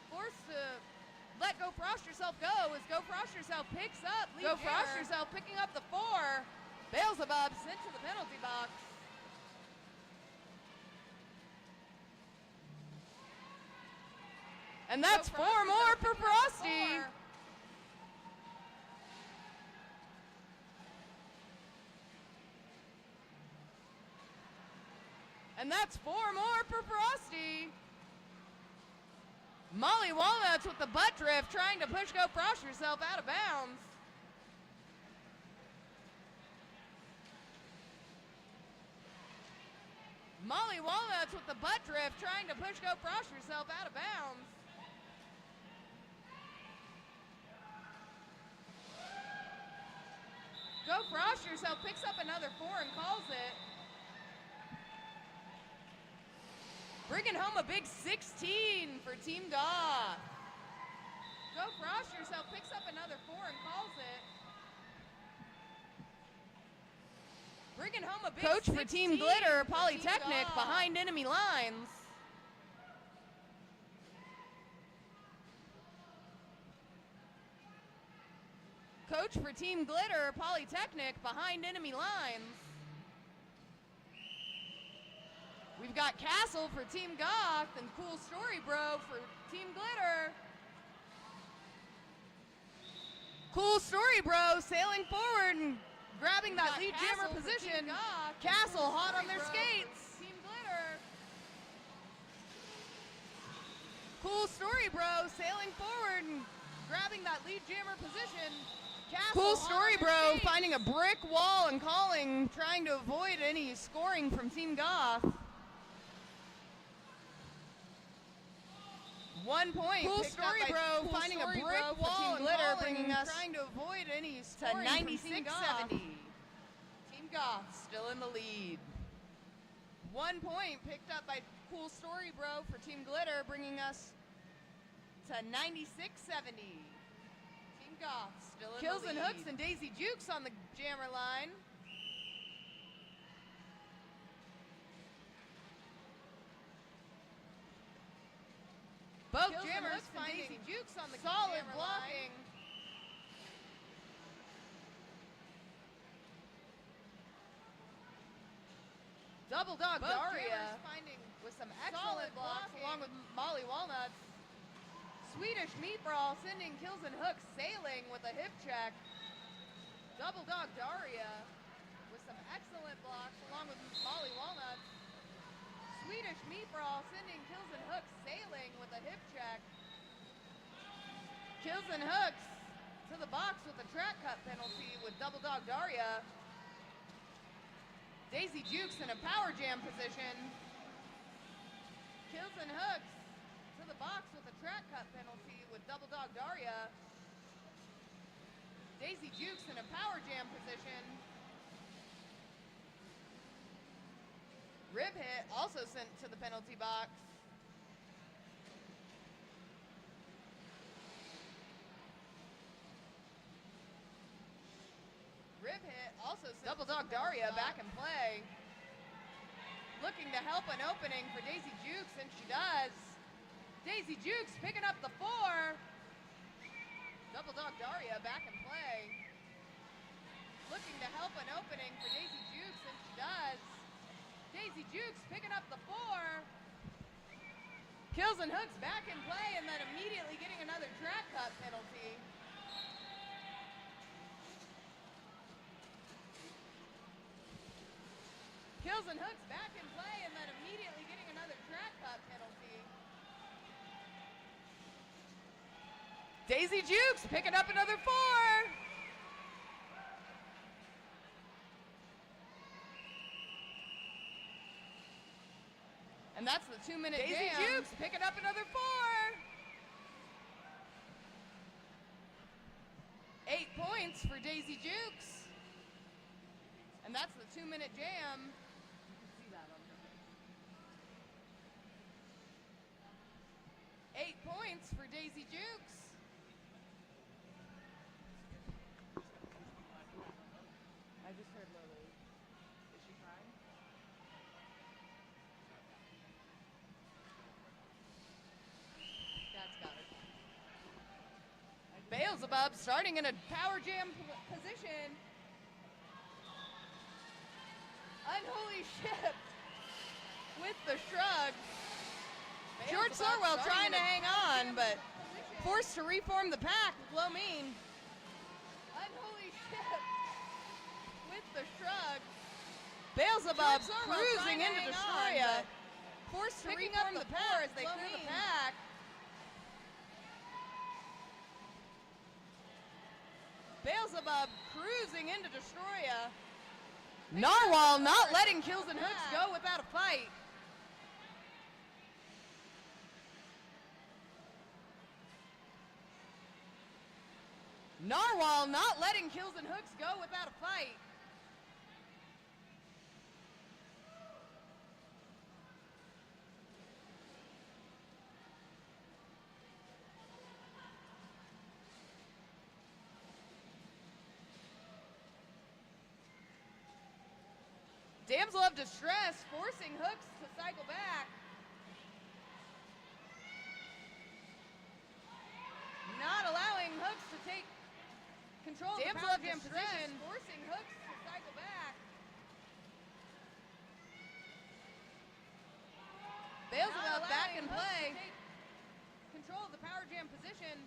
Forced to let Go Frost Yourself go as Go Frost Yourself picks up lead jammer. Go Frost Yourself picking up the 4. Beelzebub sent to the penalty box. And that's 4 more for Frosty. And that's 4 more for Frosty. Molly Walnuts with the butt drift trying to push Go Frost Yourself out of bounds. Molly Walnuts with the butt drift trying to push Go Frost Yourself out of bounds. Go Frost Yourself picks up another 4 and calls it. Bringing home a big 16 for Team Goth. Go Frost Yourself picks up another 4 and calls it. Bringing home a big Coach for Team Glitter, Polytechnic, behind enemy lines. Coach for Team Glitter, Polytechnic, behind enemy lines. We've got Castle for Team Goth and Cool Story Bro for Team Glitter. Cool Story Bro sailing forward and grabbing that lead jammer position. Castle hot on their skates. Team Glitter. Cool Story Bro sailing forward and grabbing that lead jammer position. Castle Cool Story Bro finding a brick wall and calling, trying to avoid any scoring from Team Goth. 1 point. Cool Story Bro finding a brick wall and Glitter, calling, bringing us trying to avoid any to scoring 96-70. Team Goth still in the lead. 1 point picked up by Cool Story Bro for Team Glitter, bringing us to 96-70. Team Goth still in Kills the and lead. Hooks and Daisy Jukes on the jammer line. Both Kills and jammers Hooks and finding Daisy Jukes on the solid jammer blocking. line. Double Dog Both Daria jammers finding with some solid excellent blocks blocking. along with Molly Walnuts. Swedish Meat Brawl sending Kills and Hooks sailing with a hip check. Double Dog Daria with some excellent blocks along with Molly Walnuts. Swedish Meat Brawl sending Kills and Hooks sailing with a hip check. Kills and Hooks to the box with a track cut penalty with Double Dog Daria. Daisy Jukes in a power jam position. Kills and Hooks to the box with a track cut penalty with Double Dog Daria. Daisy Jukes in a power jam position. Rib hit also sent to the penalty box. Rib hit also sent Double Dog Daria back in play. Looking to help an opening for Daisy Jukes, and she does. Daisy Jukes picking up the 4. Double Dog Daria back in play. Looking to help an opening for Daisy Jukes, and she does. Daisy Jukes picking up the 4. Kills and Hooks back in play, and then immediately getting another track cut penalty. Kills and Hooks back in play, and then immediately getting another track cut penalty. Daisy Jukes picking up another 4. And that's the 2-minute jam. Daisy Jukes picking up another 4. 8 points for Daisy Jukes. And that's the 2-minute jam. 8 points for Daisy Jukes. I just heard Lily. Is she crying? That's got her. Beelzebub starting in a power jam position. Unholy Ship with the shrug. George Sorwell trying to hang on, but forced to reform the pack with Low Mean. Unholy Ship with the shrug. Beelzebub cruising into Destroya. Forced to reform the pack as they clear the pack. Beelzebub cruising into Destroya. Narwhal not letting Kills and Hooks go without a fight. Narwhal not letting Kills and Hooks go without a fight. Damsel of Distress forcing Hooks to cycle back. Not allowing Hooks to take control of the power jam position. Forcing Hooks to cycle back. jam position.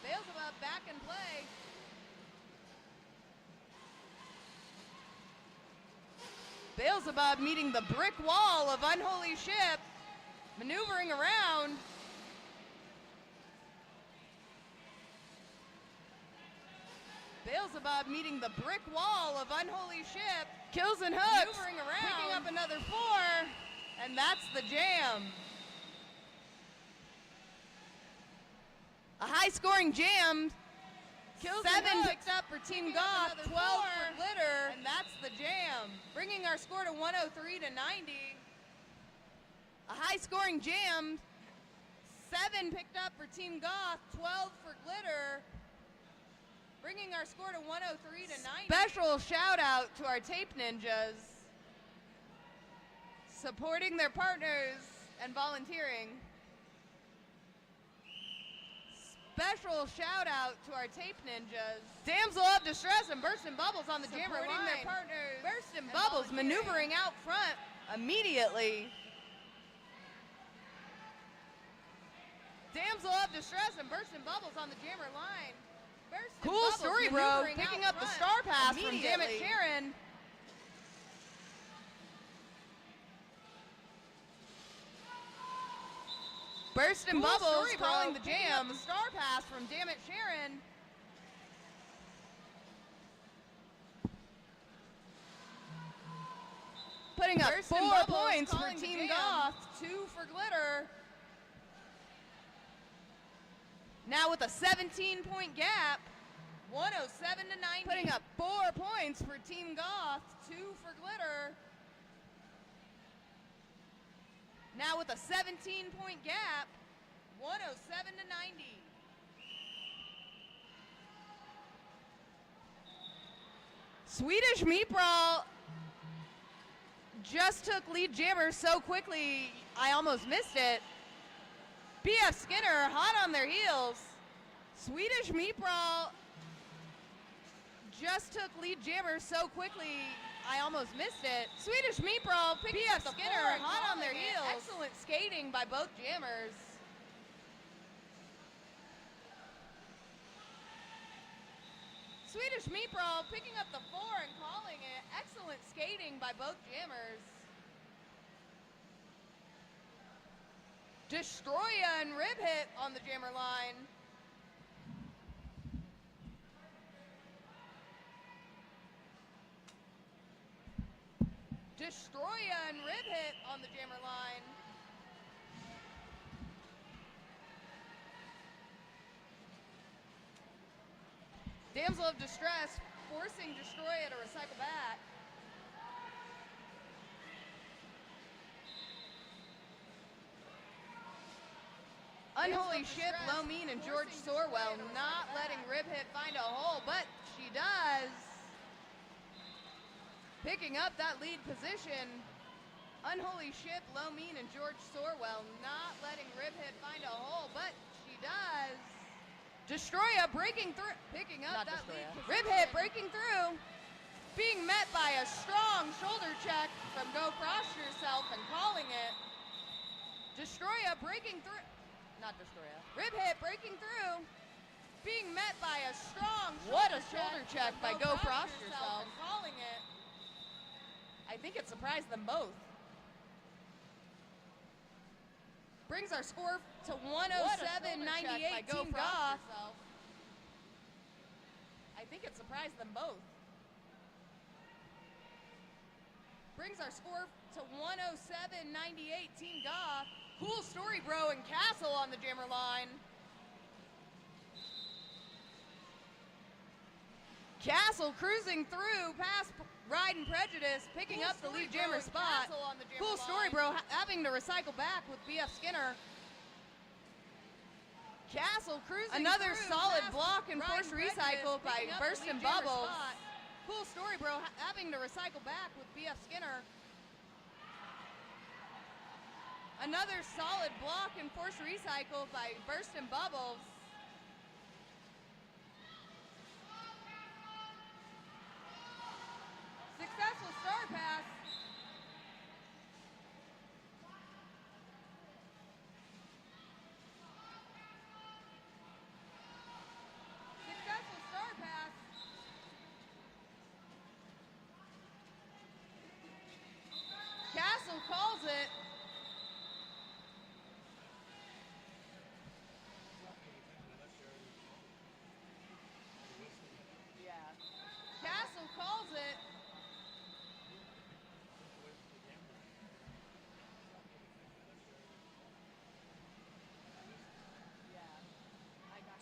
Beelzebub back in play. Beelzebub meeting the brick wall of Unholy Ship, maneuvering around. Beelzebub meeting the brick wall of Unholy Ship, kills and hooks, maneuvering around, picking up another 4, and that's the jam. A high-scoring jam. Kills 7 picked up for Team Goth, 12 for Glitter, and that's the jam. Bringing our score to 103 to 90. A high-scoring jam. 7 picked up for Team Goth, 12 for Glitter. Bringing our score to 103 to 90. Special shout out to our tape ninjas. Supporting their partners and volunteering. Special shout out to our tape ninjas. Damsel of Distress and Burstin' Bubbles on the jammer line. Their partners. Burstin' Bubbles maneuvering out front immediately. Damsel of Distress and Burstin' Bubbles on the jammer line. Cool story, bro. Picking up the star pass from Dammit Sharon. Burstin' Bubbles calling the jam. Star pass from Dammit Sharon. Putting up 4 points for Team Goth, 2 for Glitter. Now with a 17-point gap, 107 to 90. Putting up 4 points for Team Goth, 2 for Glitter. Now with a 17-point gap, 107 to 90. Swedish Meatball just took lead jammer so quickly, I almost missed it. BF Skinner hot on their heels. Swedish Meatball just took lead jammer so quickly, I almost missed it. Swedish Meatball picking up the Skinner hot on their heels. Excellent skating by both jammers. Swedish Meatball picking up the 4 and calling it. Excellent skating by both jammers. Destroya and Rib Hit on the jammer line. Destroya and Rib Hit on the jammer line. Damsel of Distress forcing Destroya to recycle back. Unholy Ship, Low Mean, and George Sorwell not letting Rib Hit find a hole, but she does. Picking up that lead position. Unholy Ship, Low Mean, and George Sorwell not letting Rib Hit find a hole, but she does. Destroya breaking through, picking up that lead position. Rib Hit breaking through. Being met by a strong shoulder check from Go Frost Yourself and calling it. Destroya breaking through. Not Destroya. Rib Hit breaking through. Being met by a strong shoulder check by Go Frost Yourself and calling it. I think it surprised them both. Brings our score to 107-98 Team Goth. I think it surprised them both. Brings our score to 107-98 Team Goth. Cool story, bro, and Castle on the jammer line. Castle cruising through past Ride and Prejudice, picking up the lead jammer spot. Cool story, bro, having to recycle back with BF Skinner. Castle cruising another solid block and forced recycle by Burstin' Bubbles. Cool story, bro, having to recycle back with BF Skinner. Another solid block and forced recycle by Burstin' Bubbles. Successful star pass.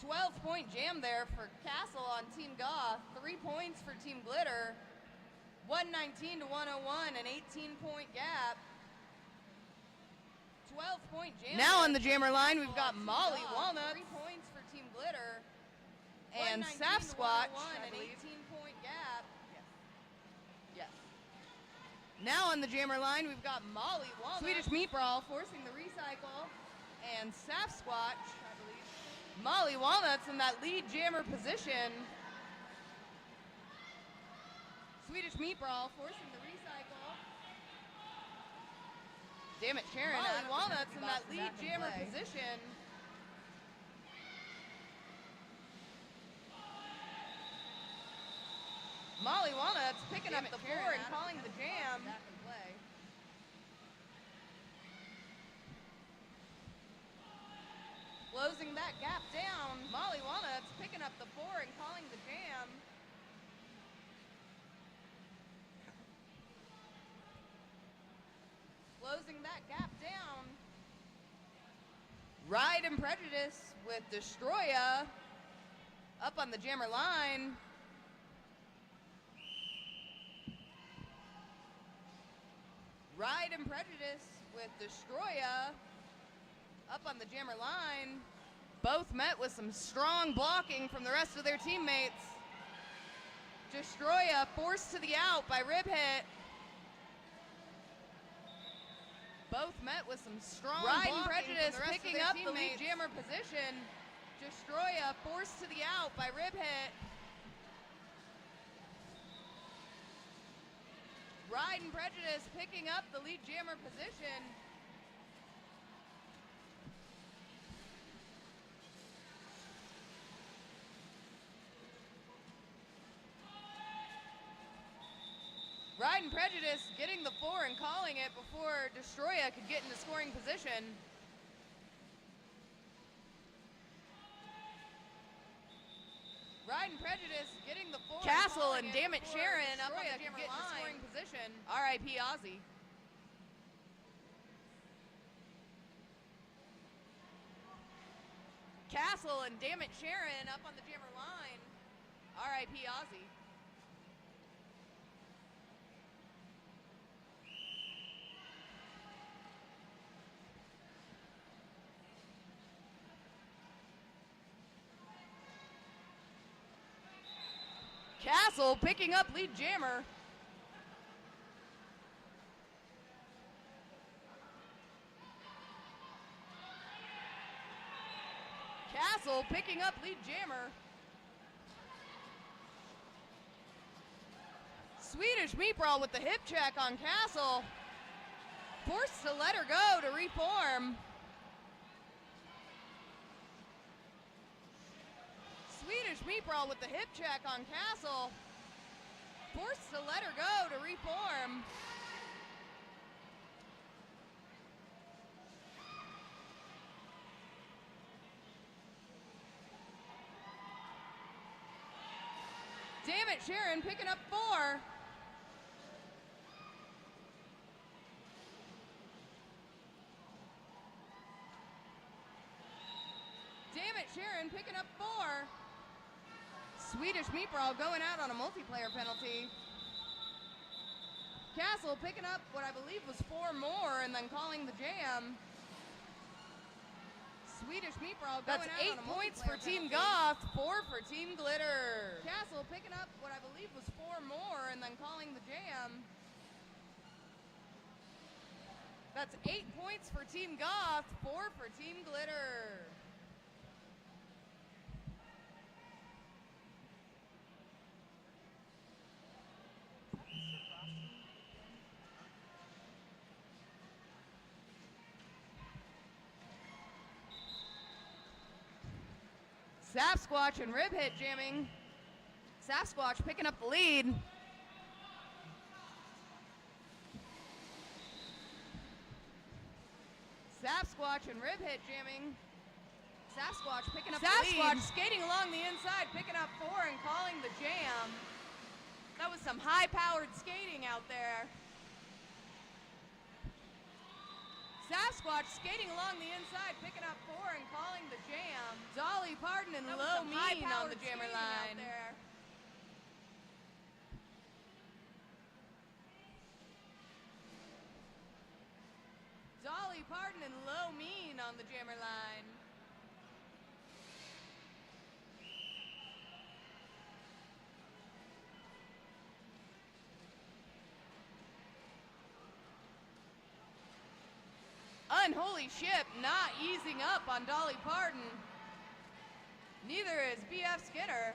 12-point jam there for Castle on Team Goth. 3 points for Team Glitter. 119 to 101, an 18-point gap. 12-point jam. Now on the jammer line, we've got Molly Walnuts. 3 points for Team Glitter. And Sasquatch, an 18-point gap. Yes. Now on the jammer line, we've got Molly Walnuts. Swedish Meat Brawl forcing the recycle. And Sasquatch, I believe. Molly Walnuts in that lead jammer position. Swedish Meat Brawl forcing the recycle. Damn it, Sharon. Molly Walnuts in that lead jammer position. Molly Walnuts picking up the 4 and calling the jam. Closing that gap down. Molly Walnuts picking up the 4 and calling the jam. Closing that gap down. Ride and Prejudice with Destroya up on the jammer line. Ride and Prejudice with Destroya up on the jammer line. Both met with some strong blocking from the rest of their teammates. Destroya forced to the out by Rib Hit. Both met with some strong Ride and Prejudice picking up the lead jammer position. Destroya forced to the out by Rib Hit. Ride and Prejudice picking up the lead jammer position. Ride and Prejudice getting the 4 and calling it before Destroya could get into scoring position. Ride and Prejudice getting the 4. Castle and Damn It Sharon up on the jammer line. Scoring position. R.I.P. Ozzy. Castle and Damn It Sharon up on the jammer line. R.I.P. Ozzy. Castle picking up lead jammer. Castle picking up lead jammer. Swedish Meat Brawl with the hip check on Castle. Forced to let her go to reform. Swedish Meat Brawl with the hip check on Castle. Forced to let her go to reform. Damn it, Sharon picking up 4. Damn it, Sharon picking up 4. Swedish Meat Brawl going out on a multiplayer penalty. Castle picking up what I believe was 4 more and then calling the jam. Swedish Meat Brawl going out on a multiplayer penalty. That's 8 points for Team Goth, 4 for Team Glitter. Castle picking up what I believe was 4 more and then calling the jam. That's 8 points for Team Goth, 4 for Team Glitter. Sasquatch and Rib Hit jamming. Sasquatch picking up the lead. Sasquatch and Rib Hit jamming. Sasquatch picking up the lead. Sasquatch skating along the inside, picking up 4 and calling the jam. That was some high-powered skating out there. Sasquatch skating along the inside, picking up 4 and calling the jam. Dolly Parton and Low Mean on the jammer line. Dolly Parton and Low Mean on the jammer line. Unholy Ship not easing up on Dolly Parton. Neither is BF Skinner.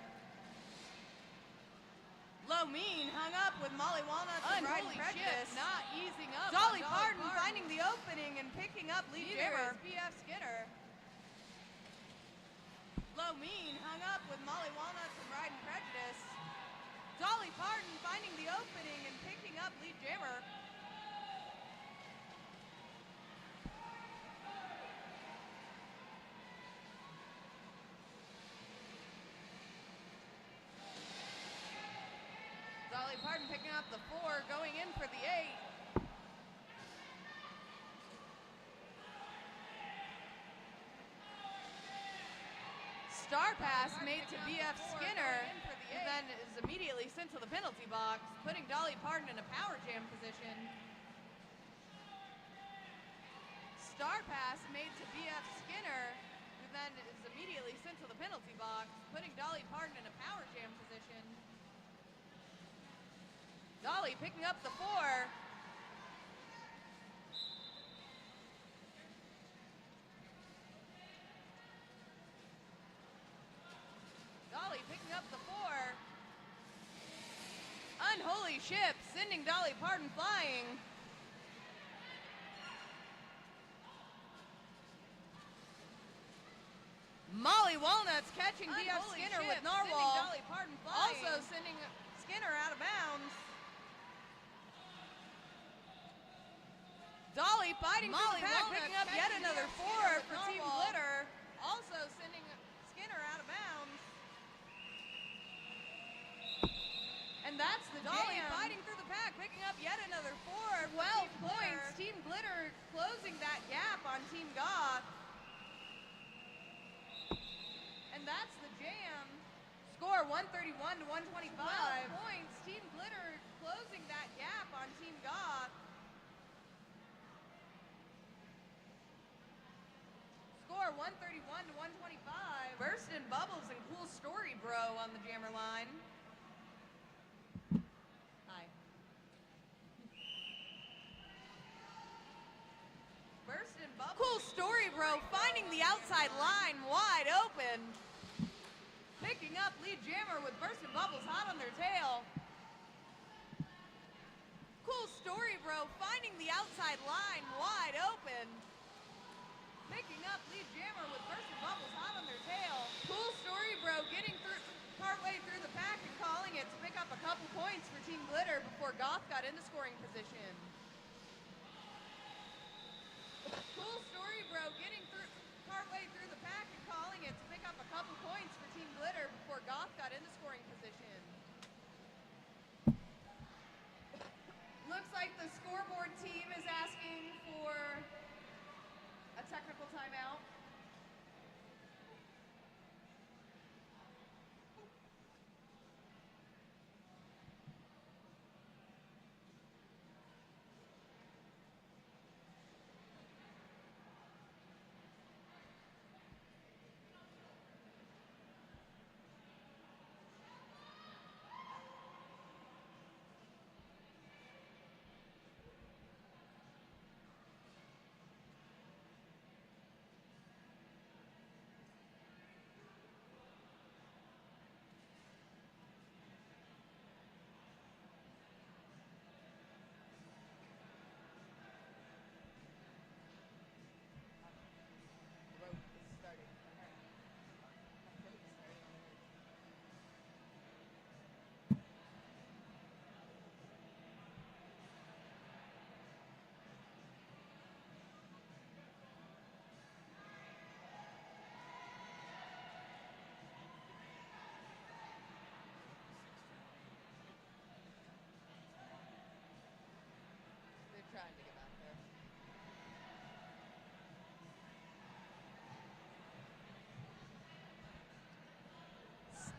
Low Mean hung up with Molly Walnuts and Riding Prejudice. Not easing up. Dolly Parton finding the opening and picking up lead jammer. Neither is BF Skinner. Low Mean hung up with Molly Walnuts and Riding Prejudice. Dolly Parton finding the opening and picking up lead jammer. Dolly Parton picking up the 4, going in for the 8. Star pass made to BF Skinner, who then is immediately sent to the penalty box, putting Dolly Parton in a power jam position. Star pass made to BF Skinner, who then is immediately sent to the penalty box, putting Dolly Parton in a power jam position. Dolly picking up the 4. Dolly picking up the 4. Unholy Ship sending Dolly Parton flying. Molly Walnuts catching BF Skinner with Narwhal. Dolly Parton flying. Also sending Skinner out of bounds. Dolly fighting Molly through the pack, picking up yet another 4 for Team Glitter. Also sending Skinner out of bounds. And that's the Dolly jam. Fighting through the pack, picking up yet another 4. 12 points. Team Glitter closing that gap on Team Goth. And that's the jam. Score 131 to 125. 12 points. Team Glitter closing that gap on Team Goth. Score 131 to 125. Burst and Bubbles and Cool Story Bro on the jammer line. Hi. Burst and Bubbles. Cool Story Bro finding the outside line wide open. Picking up lead jammer with Burst and Bubbles hot on their tail. Cool Story Bro finding the outside line wide open. Picking up lead jammer with Burst and Bubbles hot on their tail. Cool Story Bro getting through partway through the pack and calling it to pick up a couple points for Team Glitter before Goth got into scoring position. Cool Story Bro getting through partway through the pack and calling it to pick up a couple points for Team Glitter before Goth got into scoring position. Looks like the scoreboard team is asking for a technical timeout.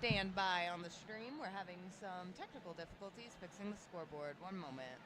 Stand by on the stream. We're having some technical difficulties fixing the scoreboard. One moment.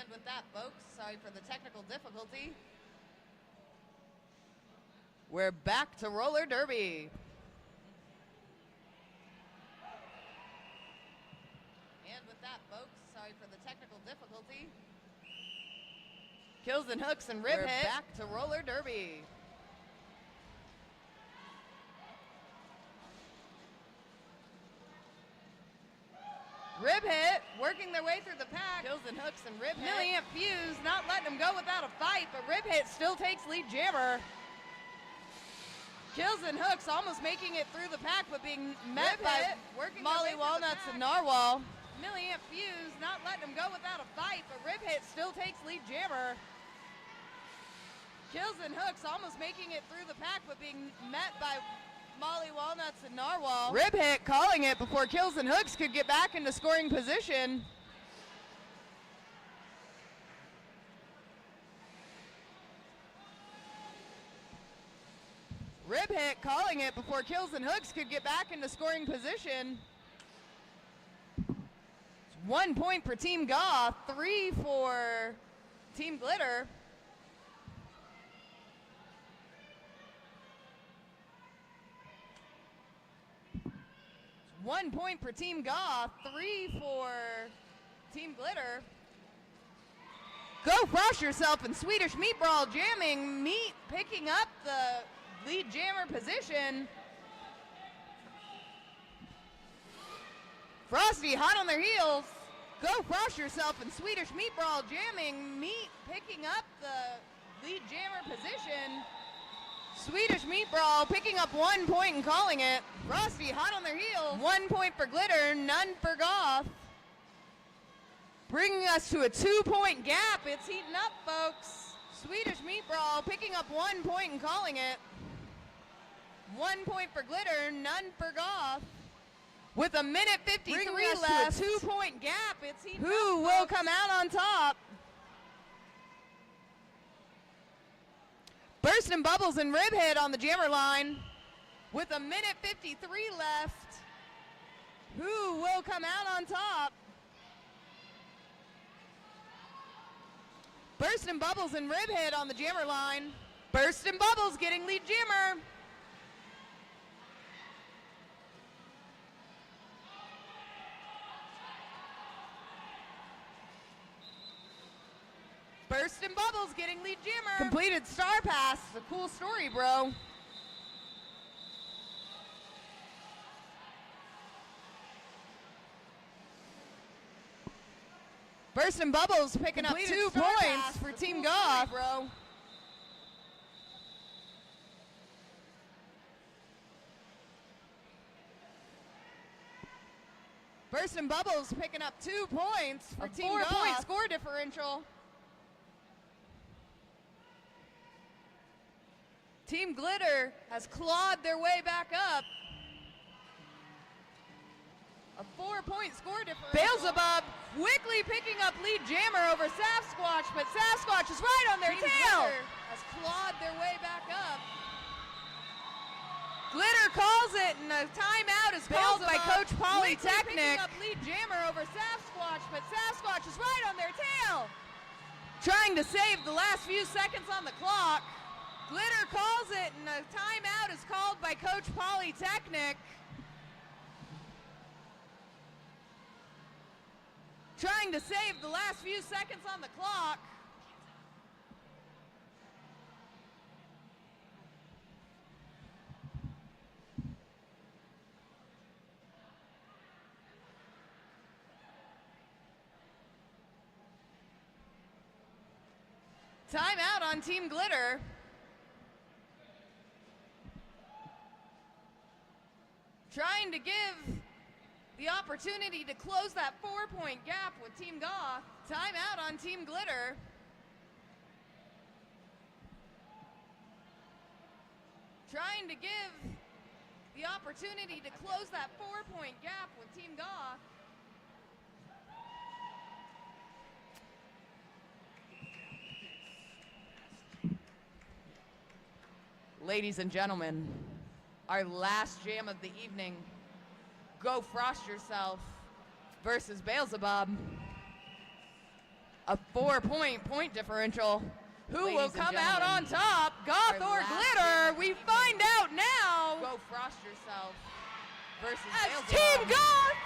And with that, folks, sorry for the technical difficulty. We're back to roller derby. And with that, folks, sorry for the technical difficulty. Kills and hooks and rib We're hit. back to roller derby. Rib hit, working their way through the pack. Kills and hooks and rib hit. Milliamp Fuse, not letting them go without a fight, but rib hit still takes lead jammer. Kills and hooks almost making it through the pack, but being met by Molly Walnuts and Narwhal. Milliamp Fuse, not letting them go without a fight, but rib hit still takes lead jammer. Kills and hooks almost making it through the pack, but being met by Molly Walnuts and Narwhal. Rib hit calling it before Kills and hooks could get back into scoring position. Rib hit calling it before Kills and hooks could get back into scoring position. It's 1 point for Team Goth, 3 for Team Glitter. It's 1 point for Team Goth, 3 for Team Glitter. Go Frost Yourself and Swedish Meatball jamming. Meat picking up the lead jammer position. Frosty hot on their heels. Go Frost Yourself and Swedish Meatball jamming. Meat picking up the lead jammer position. Swedish Meatball picking up 1 point and calling it. Frosty hot on their heels. 1 point for Glitter, none for Goth. Bringing us to a 2 point gap. It's heating up, folks. Swedish Meatball picking up 1 point and calling it. 1 point for Glitter, none for Goth. With a minute 53 left, to a 2 point gap. It's heating up, who will come out on top? Bursting Bubbles and Rib Hit on the jammer line. With a minute 53 left, who will come out on top? Bursting Bubbles and Rib Hit on the jammer line. Bursting Bubbles getting lead jammer. Bursting Bubbles getting lead jammer. Completed Star Pass. It's a cool story, bro. Bursting Bubbles picking up 2 points for Team Goth, bro. Bursting Bubbles picking up 2 points for Team Goth. 4 point score differential. Team Glitter has clawed their way back up. A 4 point score differential. Beelzebub quickly picking up lead jammer over Sasquatch, but Sasquatch is right on their tail. Glitter has clawed their way back up. Glitter calls it, and a timeout is called by Coach Polytechnic. Picking up lead jammer over Sasquatch, but Sasquatch is right on their tail. Trying to save the last few seconds on the clock. Glitter calls it, and a timeout is called by Coach Polytechnic. Trying to save the last few seconds on the clock. Timeout on Team Glitter. Trying to give the opportunity to close that 4 point gap with Team Goth. Timeout on Team Glitter. Trying to give the opportunity to close that 4 point gap with Team Goth. Ladies and gentlemen, our last jam of the evening, Go Frost Yourself versus Beelzebub. A 4 point differential. Who will come out on top, Goth or Glitter? We find out now. Go Frost Yourself versus Beelzebub. Team Goth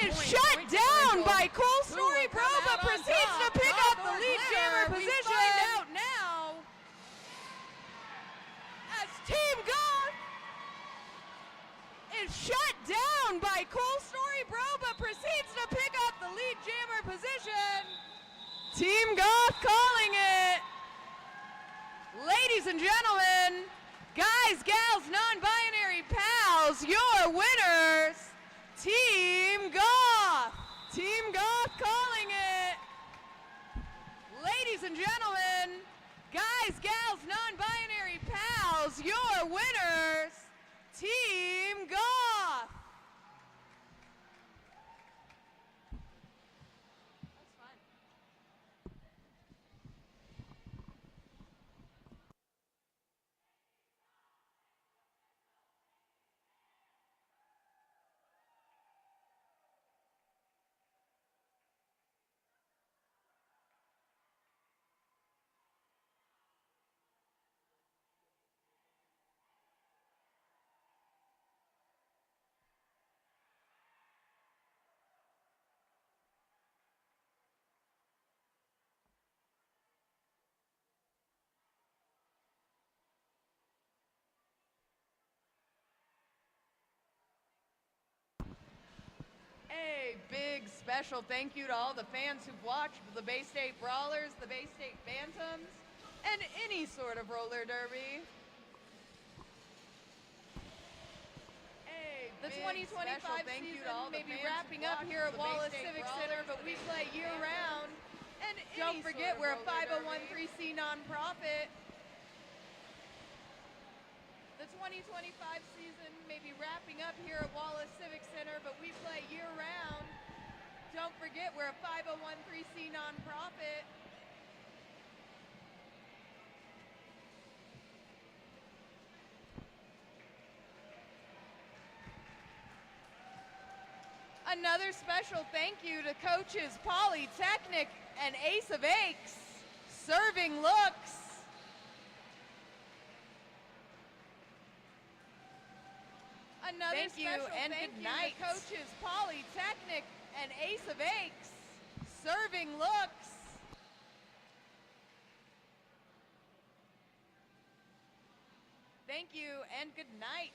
is shut down by Cool Story Pro, but proceeds to pick up the the lead clear. jammer We position. find out now As Team Goth is shut down by Cool Story Bro, but proceeds to pick up the lead jammer position. Team Goth calling it. Ladies and gentlemen, guys, gals, non-binary pals, your winners, Team Goth. Team Goth calling it. Ladies and gentlemen, guys, gals, non-binary pals, your winners, Team Goth. That's fun. A big special thank you to all the fans who've watched the Bay State Brawlers, the Bay State Phantoms, and any sort of roller derby. The 2025 season may be wrapping up here at Wallace Civic Center, but we play year-round. And don't forget, we're a 501(c)(3) nonprofit. The 2025 season may be wrapping up here at Wallace Civic Center, but we play year-round. Don't forget, we're a 501(c)(3) nonprofit. Another special thank you to coaches Polytechnic and Ace of Aches, serving looks. Another Thank you, special and thank good you night. to coaches Polytechnic and Ace of Aches, serving looks. Thank you and good night.